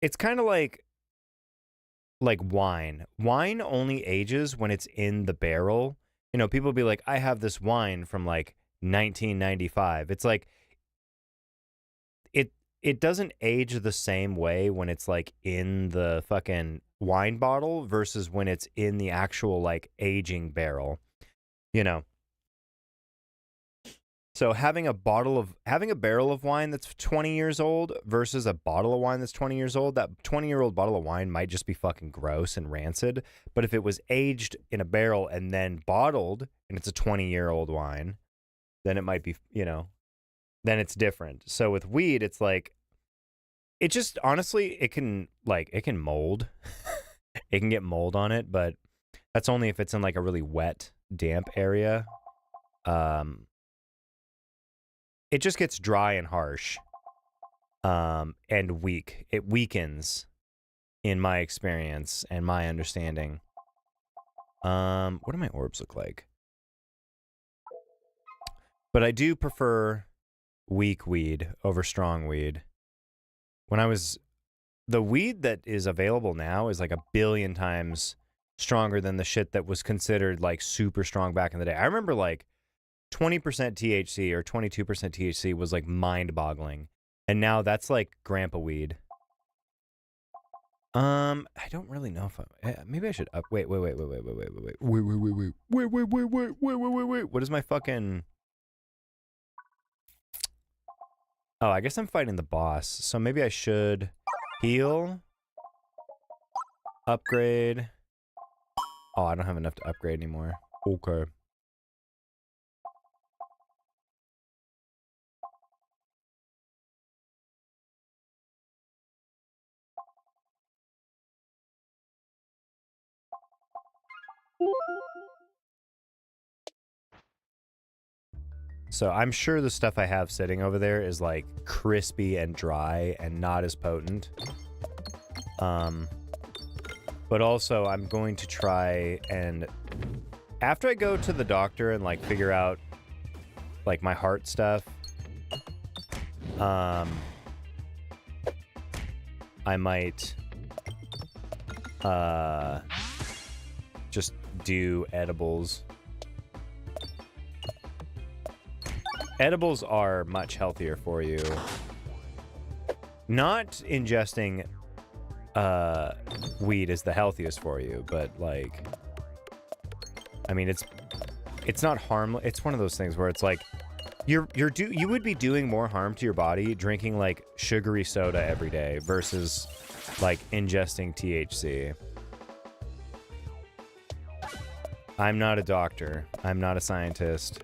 it's kind of like wine. Wine only ages when it's in the barrel. You know, people be like, I have this wine from like 1995. It's like, it doesn't age the same way when it's like in the fucking wine bottle versus when it's in the actual like aging barrel, you know. So having a barrel of wine that's 20 years old versus a bottle of wine that's 20 years old, that 20-year-old bottle of wine might just be fucking gross and rancid. But if it was aged in a barrel and then bottled and it's a 20-year-old wine, then it might be, you know, then it's different. So with weed, it's like, it just, honestly, it can mold. It can get mold on it, but that's only if it's in like a really wet, damp area. It just gets dry and harsh, and weak. It weakens, in my experience and my understanding. What do my orbs look like? But I do prefer weak weed over strong weed. The weed that is available now is like 1 billion times stronger than the shit that was considered like super strong back in the day. I remember like 20% THC or 22% THC was like mind-boggling. And now that's like grandpa weed. I don't really know if maybe I should up. Wait. What is my fucking... Oh, I guess I'm fighting the boss. So maybe I should heal, upgrade. Oh, I don't have enough to upgrade anymore. Okay. So I'm sure the stuff I have sitting over there is like crispy and dry and not as potent. But also I'm going to try and, after I go to the doctor and like figure out like my heart stuff, I might just do edibles. Edibles are much healthier for you. Not ingesting weed is the healthiest for you, but like, I mean, it's not harmless. It's one of those things where it's like you would be doing more harm to your body drinking like sugary soda every day versus like ingesting THC. I'm not a doctor. I'm not a scientist.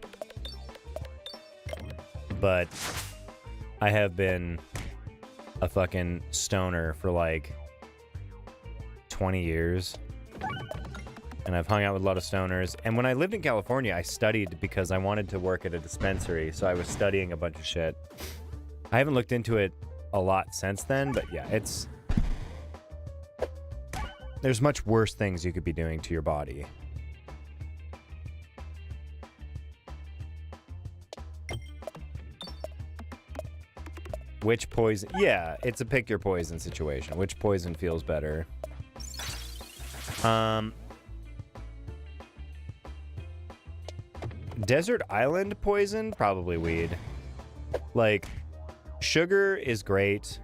But I have been a fucking stoner for like 20 years. And I've hung out with a lot of stoners. And when I lived in California, I studied because I wanted to work at a dispensary. So I was studying a bunch of shit. I haven't looked into it a lot since then, but yeah, there's much worse things you could be doing to your body. Which poison? Yeah, it's a pick your poison situation. Which poison feels better? Desert island poison? Probably weed. Like, sugar is great.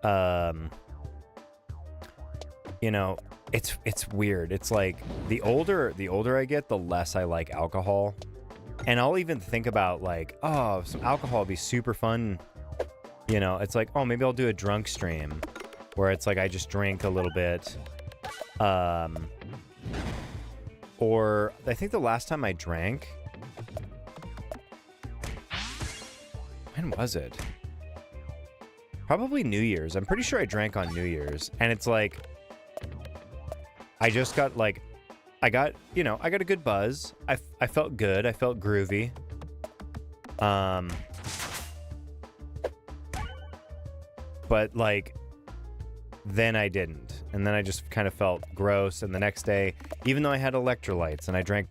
You know, it's weird. It's like the older I get, the less I like alcohol. And I'll even think about like, oh, some alcohol would be super fun. You know, it's like, oh, maybe I'll do a drunk stream where it's like I just drink a little bit. Or I think the last time I drank, when was it? Probably New Year's. I'm pretty sure I drank on New Year's. And it's like, I just got like, I got a good buzz. I felt good. I felt groovy. But like, then I didn't. And then I just kind of felt gross. And the next day, even though I had electrolytes and I drank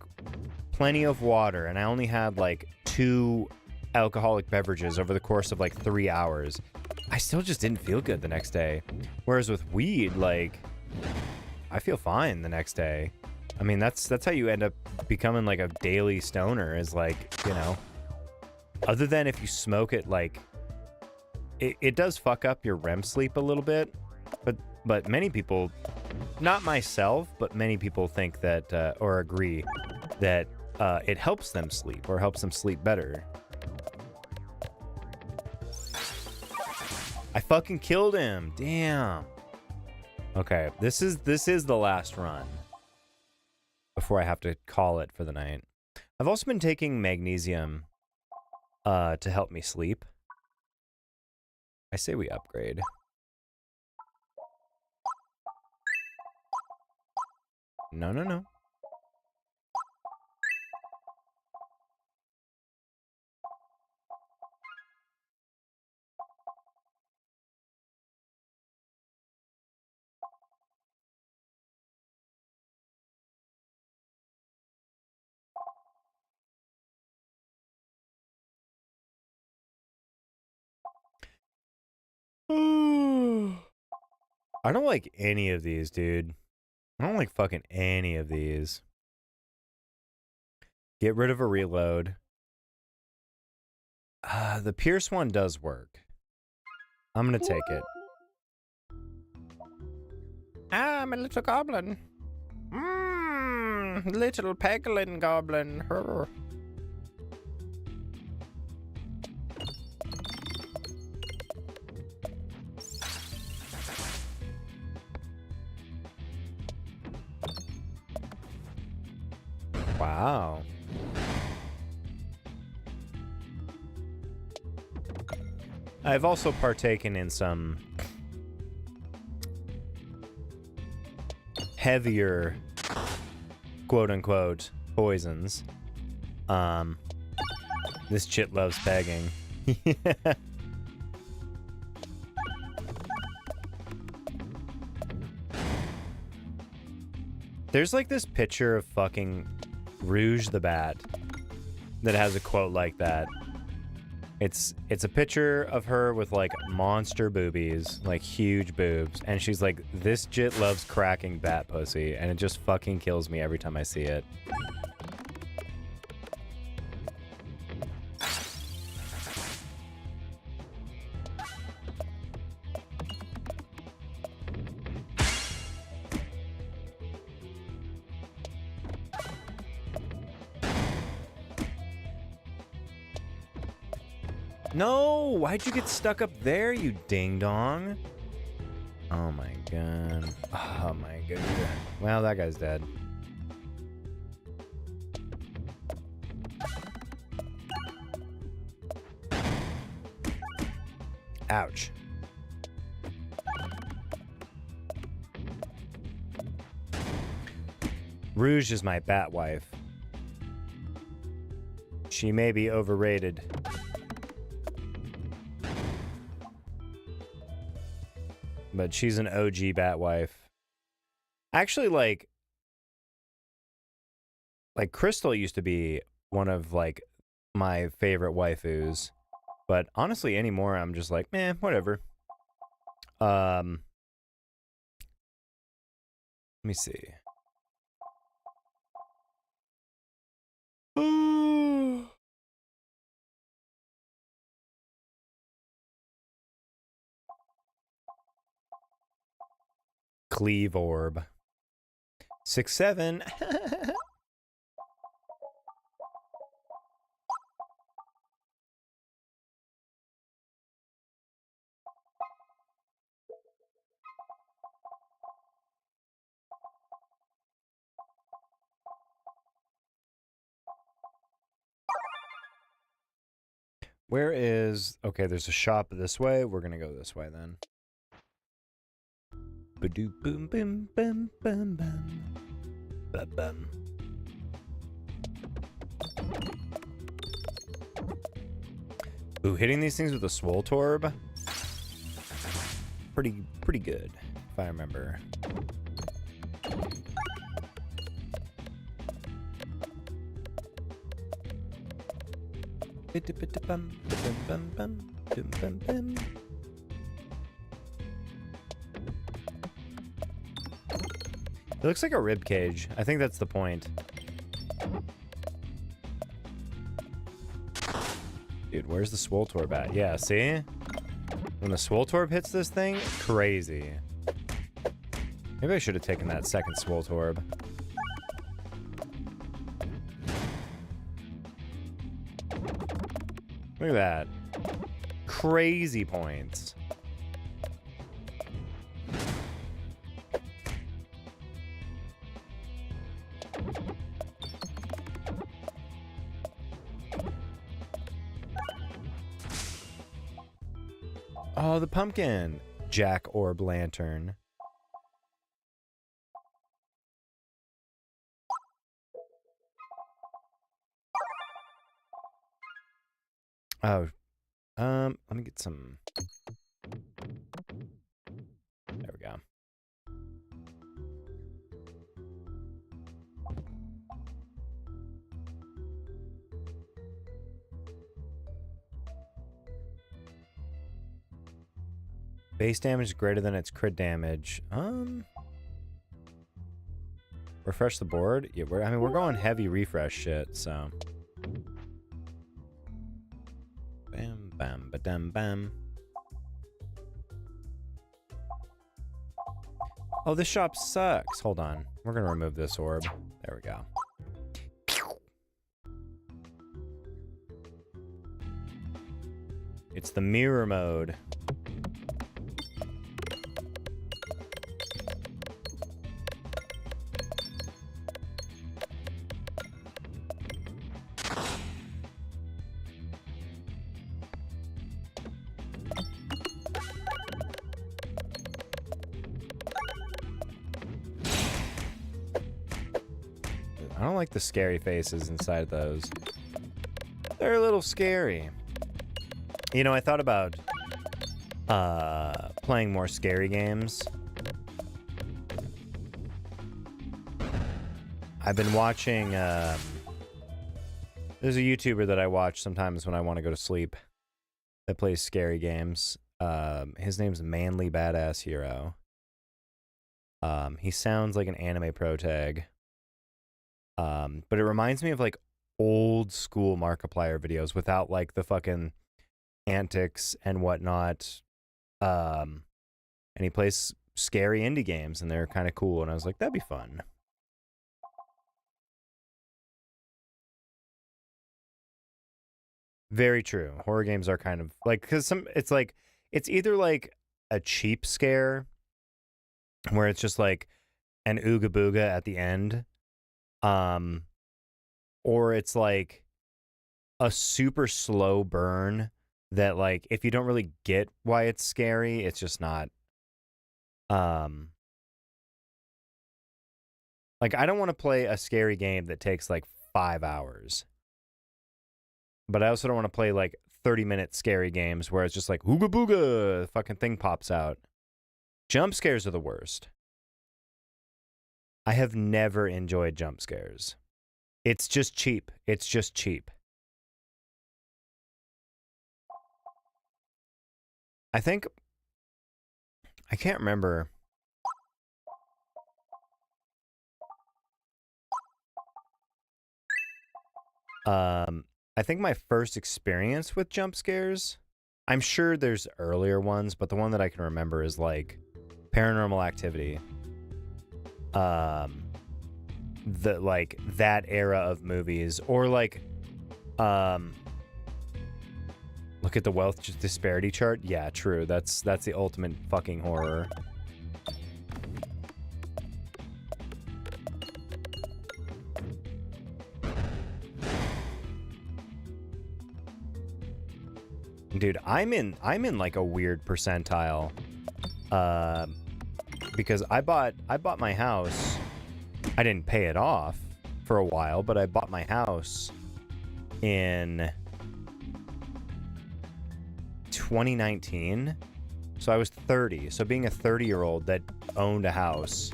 plenty of water and I only had like 2 alcoholic beverages over the course of like 3 hours, I still just didn't feel good the next day. Whereas with weed, like, I feel fine the next day. I mean, that's how you end up becoming like a daily stoner, is like, you know, other than if you smoke it, like, it does fuck up your REM sleep a little bit, but many people, not myself, but many people think that, or agree that it helps them sleep or helps them sleep better. I fucking killed him. Damn. Okay, this is the last run before I have to call it for the night. I've also been taking magnesium to help me sleep. I say we upgrade. No, no, no. I don't like any of these, dude. I don't like fucking any of these. Get rid of a reload. The Pierce one does work. I'm gonna take it. I'm a little goblin. Little peglin goblin. Her. Wow. I've also partaken in some heavier, quote-unquote, poisons. This chit loves pegging. Yeah. There's like this picture of fucking Rouge the Bat that has a quote like that. It's a picture of her with like monster boobies, like huge boobs, and she's like, this jit loves cracking bat pussy, and it just fucking kills me every time I see it. No, why'd you get stuck up there, you ding dong? Oh my god. Oh my god. Well, that guy's dead. Ouch. Rouge is my bat wife. She may be overrated. But she's an OG bat wife. Actually, like Crystal used to be one of like my favorite waifus, but honestly anymore I'm just like, meh, whatever. Let me see. Cleave orb. 6-7. Where is... Okay, there's a shop this way. We're gonna go this way then. Ba-doo boom bim bam bam bam. Bam bam. Ooh, hitting these things with a swole torb. Pretty good, if I remember. It looks like a rib cage. I think that's the point. Dude, where's the swole torb at? Yeah, see? When the swole torb hits this thing, crazy. Maybe I should have taken that second swole torb. Look at that. Crazy points. Oh, the pumpkin. Jack Orb Lantern. Oh, let me get some. There we go. Base damage greater than its crit damage. Refresh the board. Yeah, we're going heavy refresh shit, so. Bam, bam, ba-dam, bam. Oh, this shop sucks. Hold on. We're gonna remove this orb. There we go. It's the mirror mode. I don't like the scary faces inside those. They're a little scary. You know, I thought about playing more scary games. I've been watching there's a YouTuber that I watch sometimes when I want to go to sleep that plays scary games. His name's Manly Badass Hero. He sounds like an anime protag. But it reminds me of like old school Markiplier videos without like the fucking antics and whatnot. And he plays scary indie games and they're kind of cool. And I was like, that'd be fun. Very true. Horror games are kind of like, because it's like, it's either like a cheap scare where it's just like an ooga booga at the end. Or it's like a super slow burn that like, if you don't really get why it's scary, it's just not, like I don't want to play a scary game that takes like 5 hours, but I also don't want to play like 30-minute scary games where it's just like, ooga booga, the fucking thing pops out. Jump scares are the worst. I have never enjoyed jump scares. It's just cheap. It's just cheap. I think... I can't remember. I think my first experience with jump scares, I'm sure there's earlier ones, but the one that I can remember is like Paranormal Activity. The like that era of movies, or like look at the wealth disparity chart. Yeah, true. That's the ultimate fucking horror. Dude, I'm in like a weird percentile. Because I bought my house. I didn't pay it off for a while, but I bought my house in 2019. So I was 30. So being a 30-year-old that owned a house,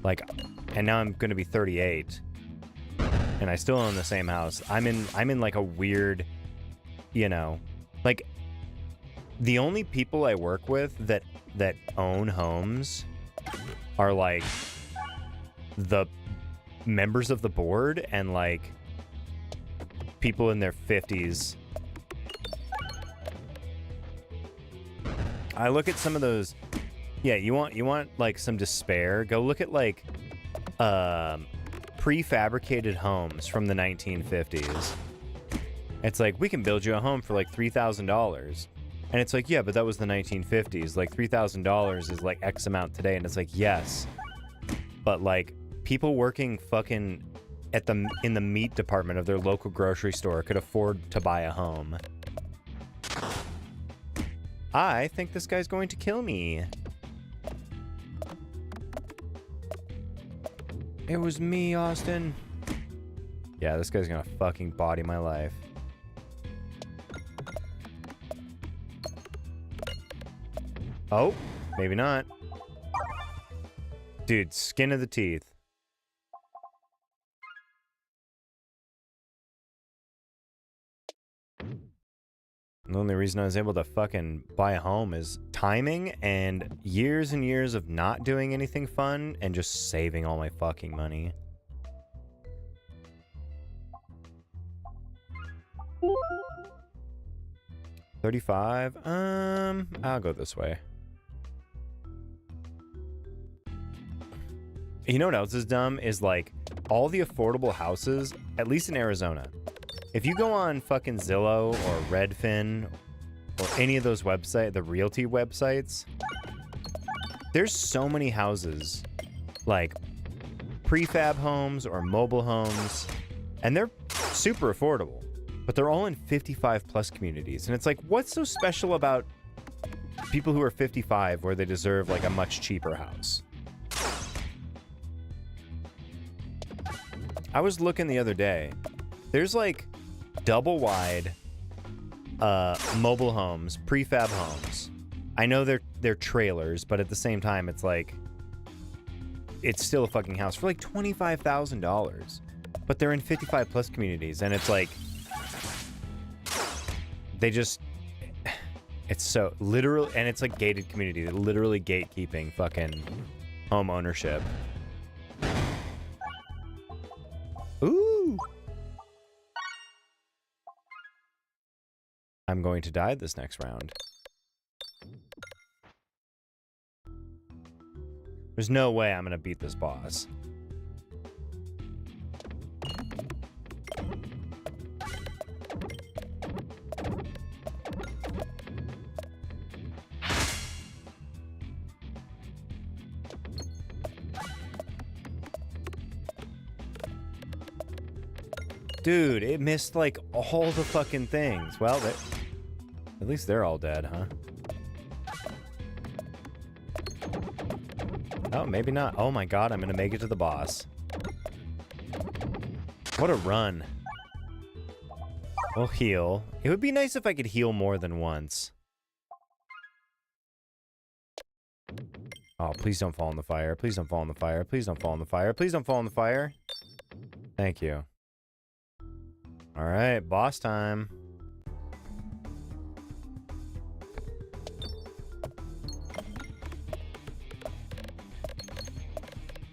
like, and now I'm going to be 38 and I still own the same house. I'm in like a weird, you know, like the only people I work with that own homes are like the members of the board and like people in their 50s. I look at some of those. Yeah, you want like some despair? Go look at like prefabricated homes from the 1950s. It's like, we can build you a home for like $3,000. And it's like, yeah, but that was the 1950s. Like $3,000 is like X amount today. And it's like, yes. But like people working fucking in the meat department of their local grocery store could afford to buy a home. I think this guy's going to kill me. It was me, Austin. Yeah, this guy's gonna fucking body my life. Oh, maybe not. Dude, skin of the teeth. The only reason I was able to fucking buy a home is timing and years of not doing anything fun and just saving all my fucking money. $35. I'll go this way. You know what else is dumb? Is like all the affordable houses, at least in Arizona. If you go on fucking Zillow or Redfin or any of those websites, the realty websites, there's so many houses, like prefab homes or mobile homes, and they're super affordable, but they're all in 55 plus communities. And it's like, what's so special about people who are 55 where they deserve like a much cheaper house? I was looking the other day. There's like double wide mobile homes, prefab homes. I know they're trailers, but at the same time it's like it's still a fucking house for like $25,000. But they're in 55 plus communities, and it's like they just, it's so literal, and it's like gated community, literally gatekeeping fucking home ownership. Ooh. I'm going to die this next round. There's no way I'm going to beat this boss. Dude, it missed like all the fucking things. Well, at least they're all dead, huh? Oh, maybe not. Oh my god, I'm gonna make it to the boss. What a run. We'll heal. It would be nice if I could heal more than once. Oh, please don't fall in the fire. Please don't fall in the fire. Please don't fall in the fire. Please don't fall in the fire. Thank you. All right, boss time.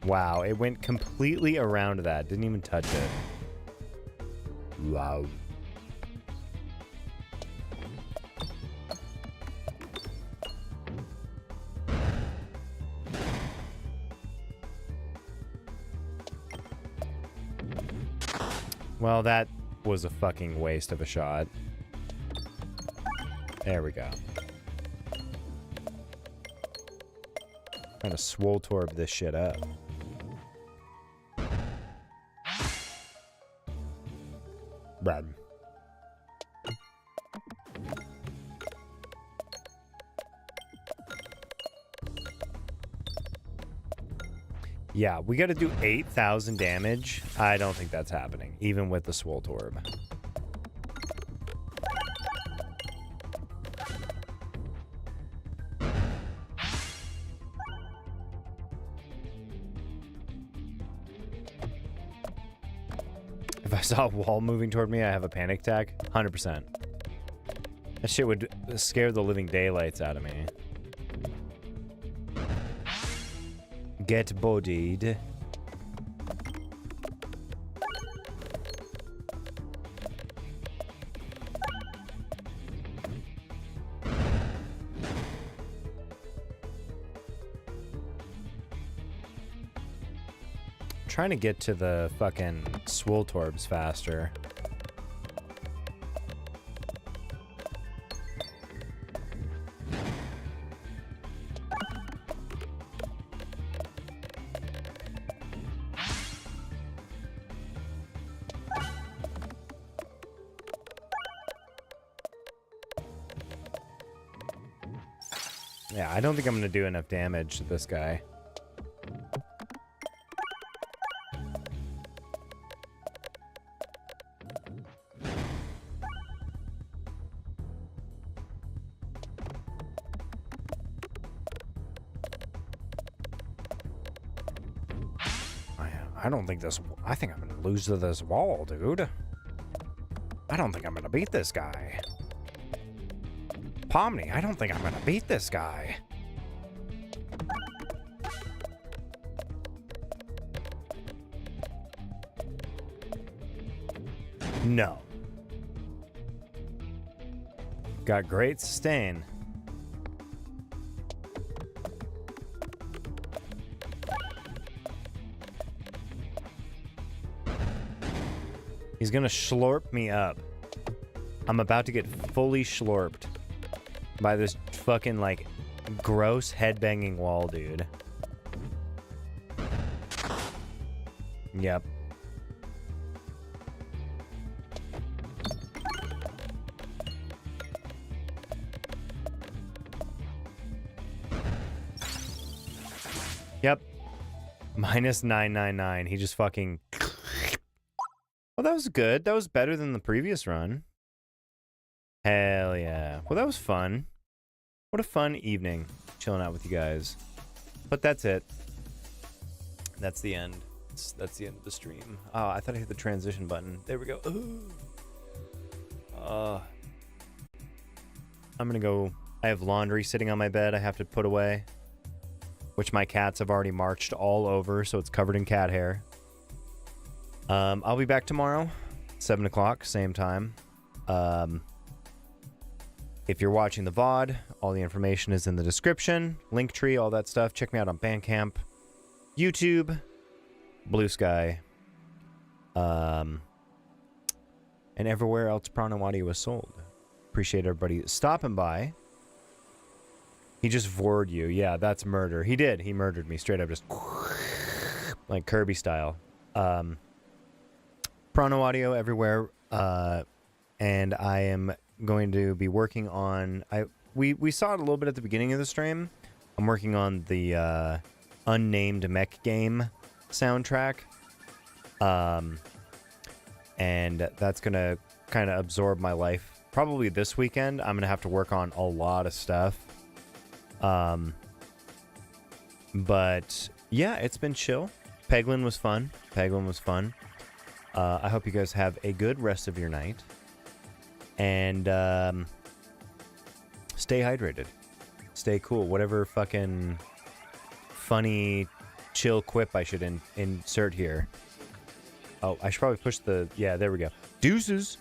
Wow, it went completely around that. Didn't even touch it. Wow. Well, that was a fucking waste of a shot. There we go. Trying to swole torb this shit up. Brad. Yeah, we gotta do 8,000 damage. I don't think that's happening, even with the swole torb. If I saw a wall moving toward me, I have a panic attack. 100%. That shit would scare the living daylights out of me. Get bodied. Trying to get to the fucking swole torbs faster. Yeah, I don't think I'm going to do enough damage to this guy. I don't think this... I think I'm going to lose to this wall, dude. I don't think I'm going to beat this guy. Pomni, I don't think I'm going to beat this guy. No. Got great sustain. He's gonna slurp me up. I'm about to get fully slurped by this fucking, like, gross headbanging wall, dude. Yep. Yep. Minus 999. He just fucking... Well, that was good. That was better than the previous run. Hell yeah. Well, that was fun. What a fun evening chilling out with you guys. But that's it. That's the end. That's the end of the stream. Oh, I thought I hit the transition button. There we go. I'm gonna go. I have laundry sitting on my bed I have to put away, which my cats have already marched all over, so it's covered in cat hair. I'll be back tomorrow, 7 o'clock, same time. If you're watching the VOD, all the information is in the description. Linktree, all that stuff. Check me out on Bandcamp, YouTube, Blue Sky, and everywhere else Prahno audio is sold. Appreciate everybody stopping by. He just vored you. Yeah, that's murder. He did. He murdered me straight up, just like Kirby style. Prahno audio everywhere, and I am going to be working on... We saw it a little bit at the beginning of the stream. I'm working on the unnamed mech game soundtrack, and that's going to kind of absorb my life. Probably this weekend, I'm going to have to work on a lot of stuff. But, yeah, it's been chill. Peglin was fun. I hope you guys have a good rest of your night. And stay hydrated. Stay cool. Whatever fucking funny, chill quip I should insert here. Oh, I should probably push the... Yeah, there we go. Deuces.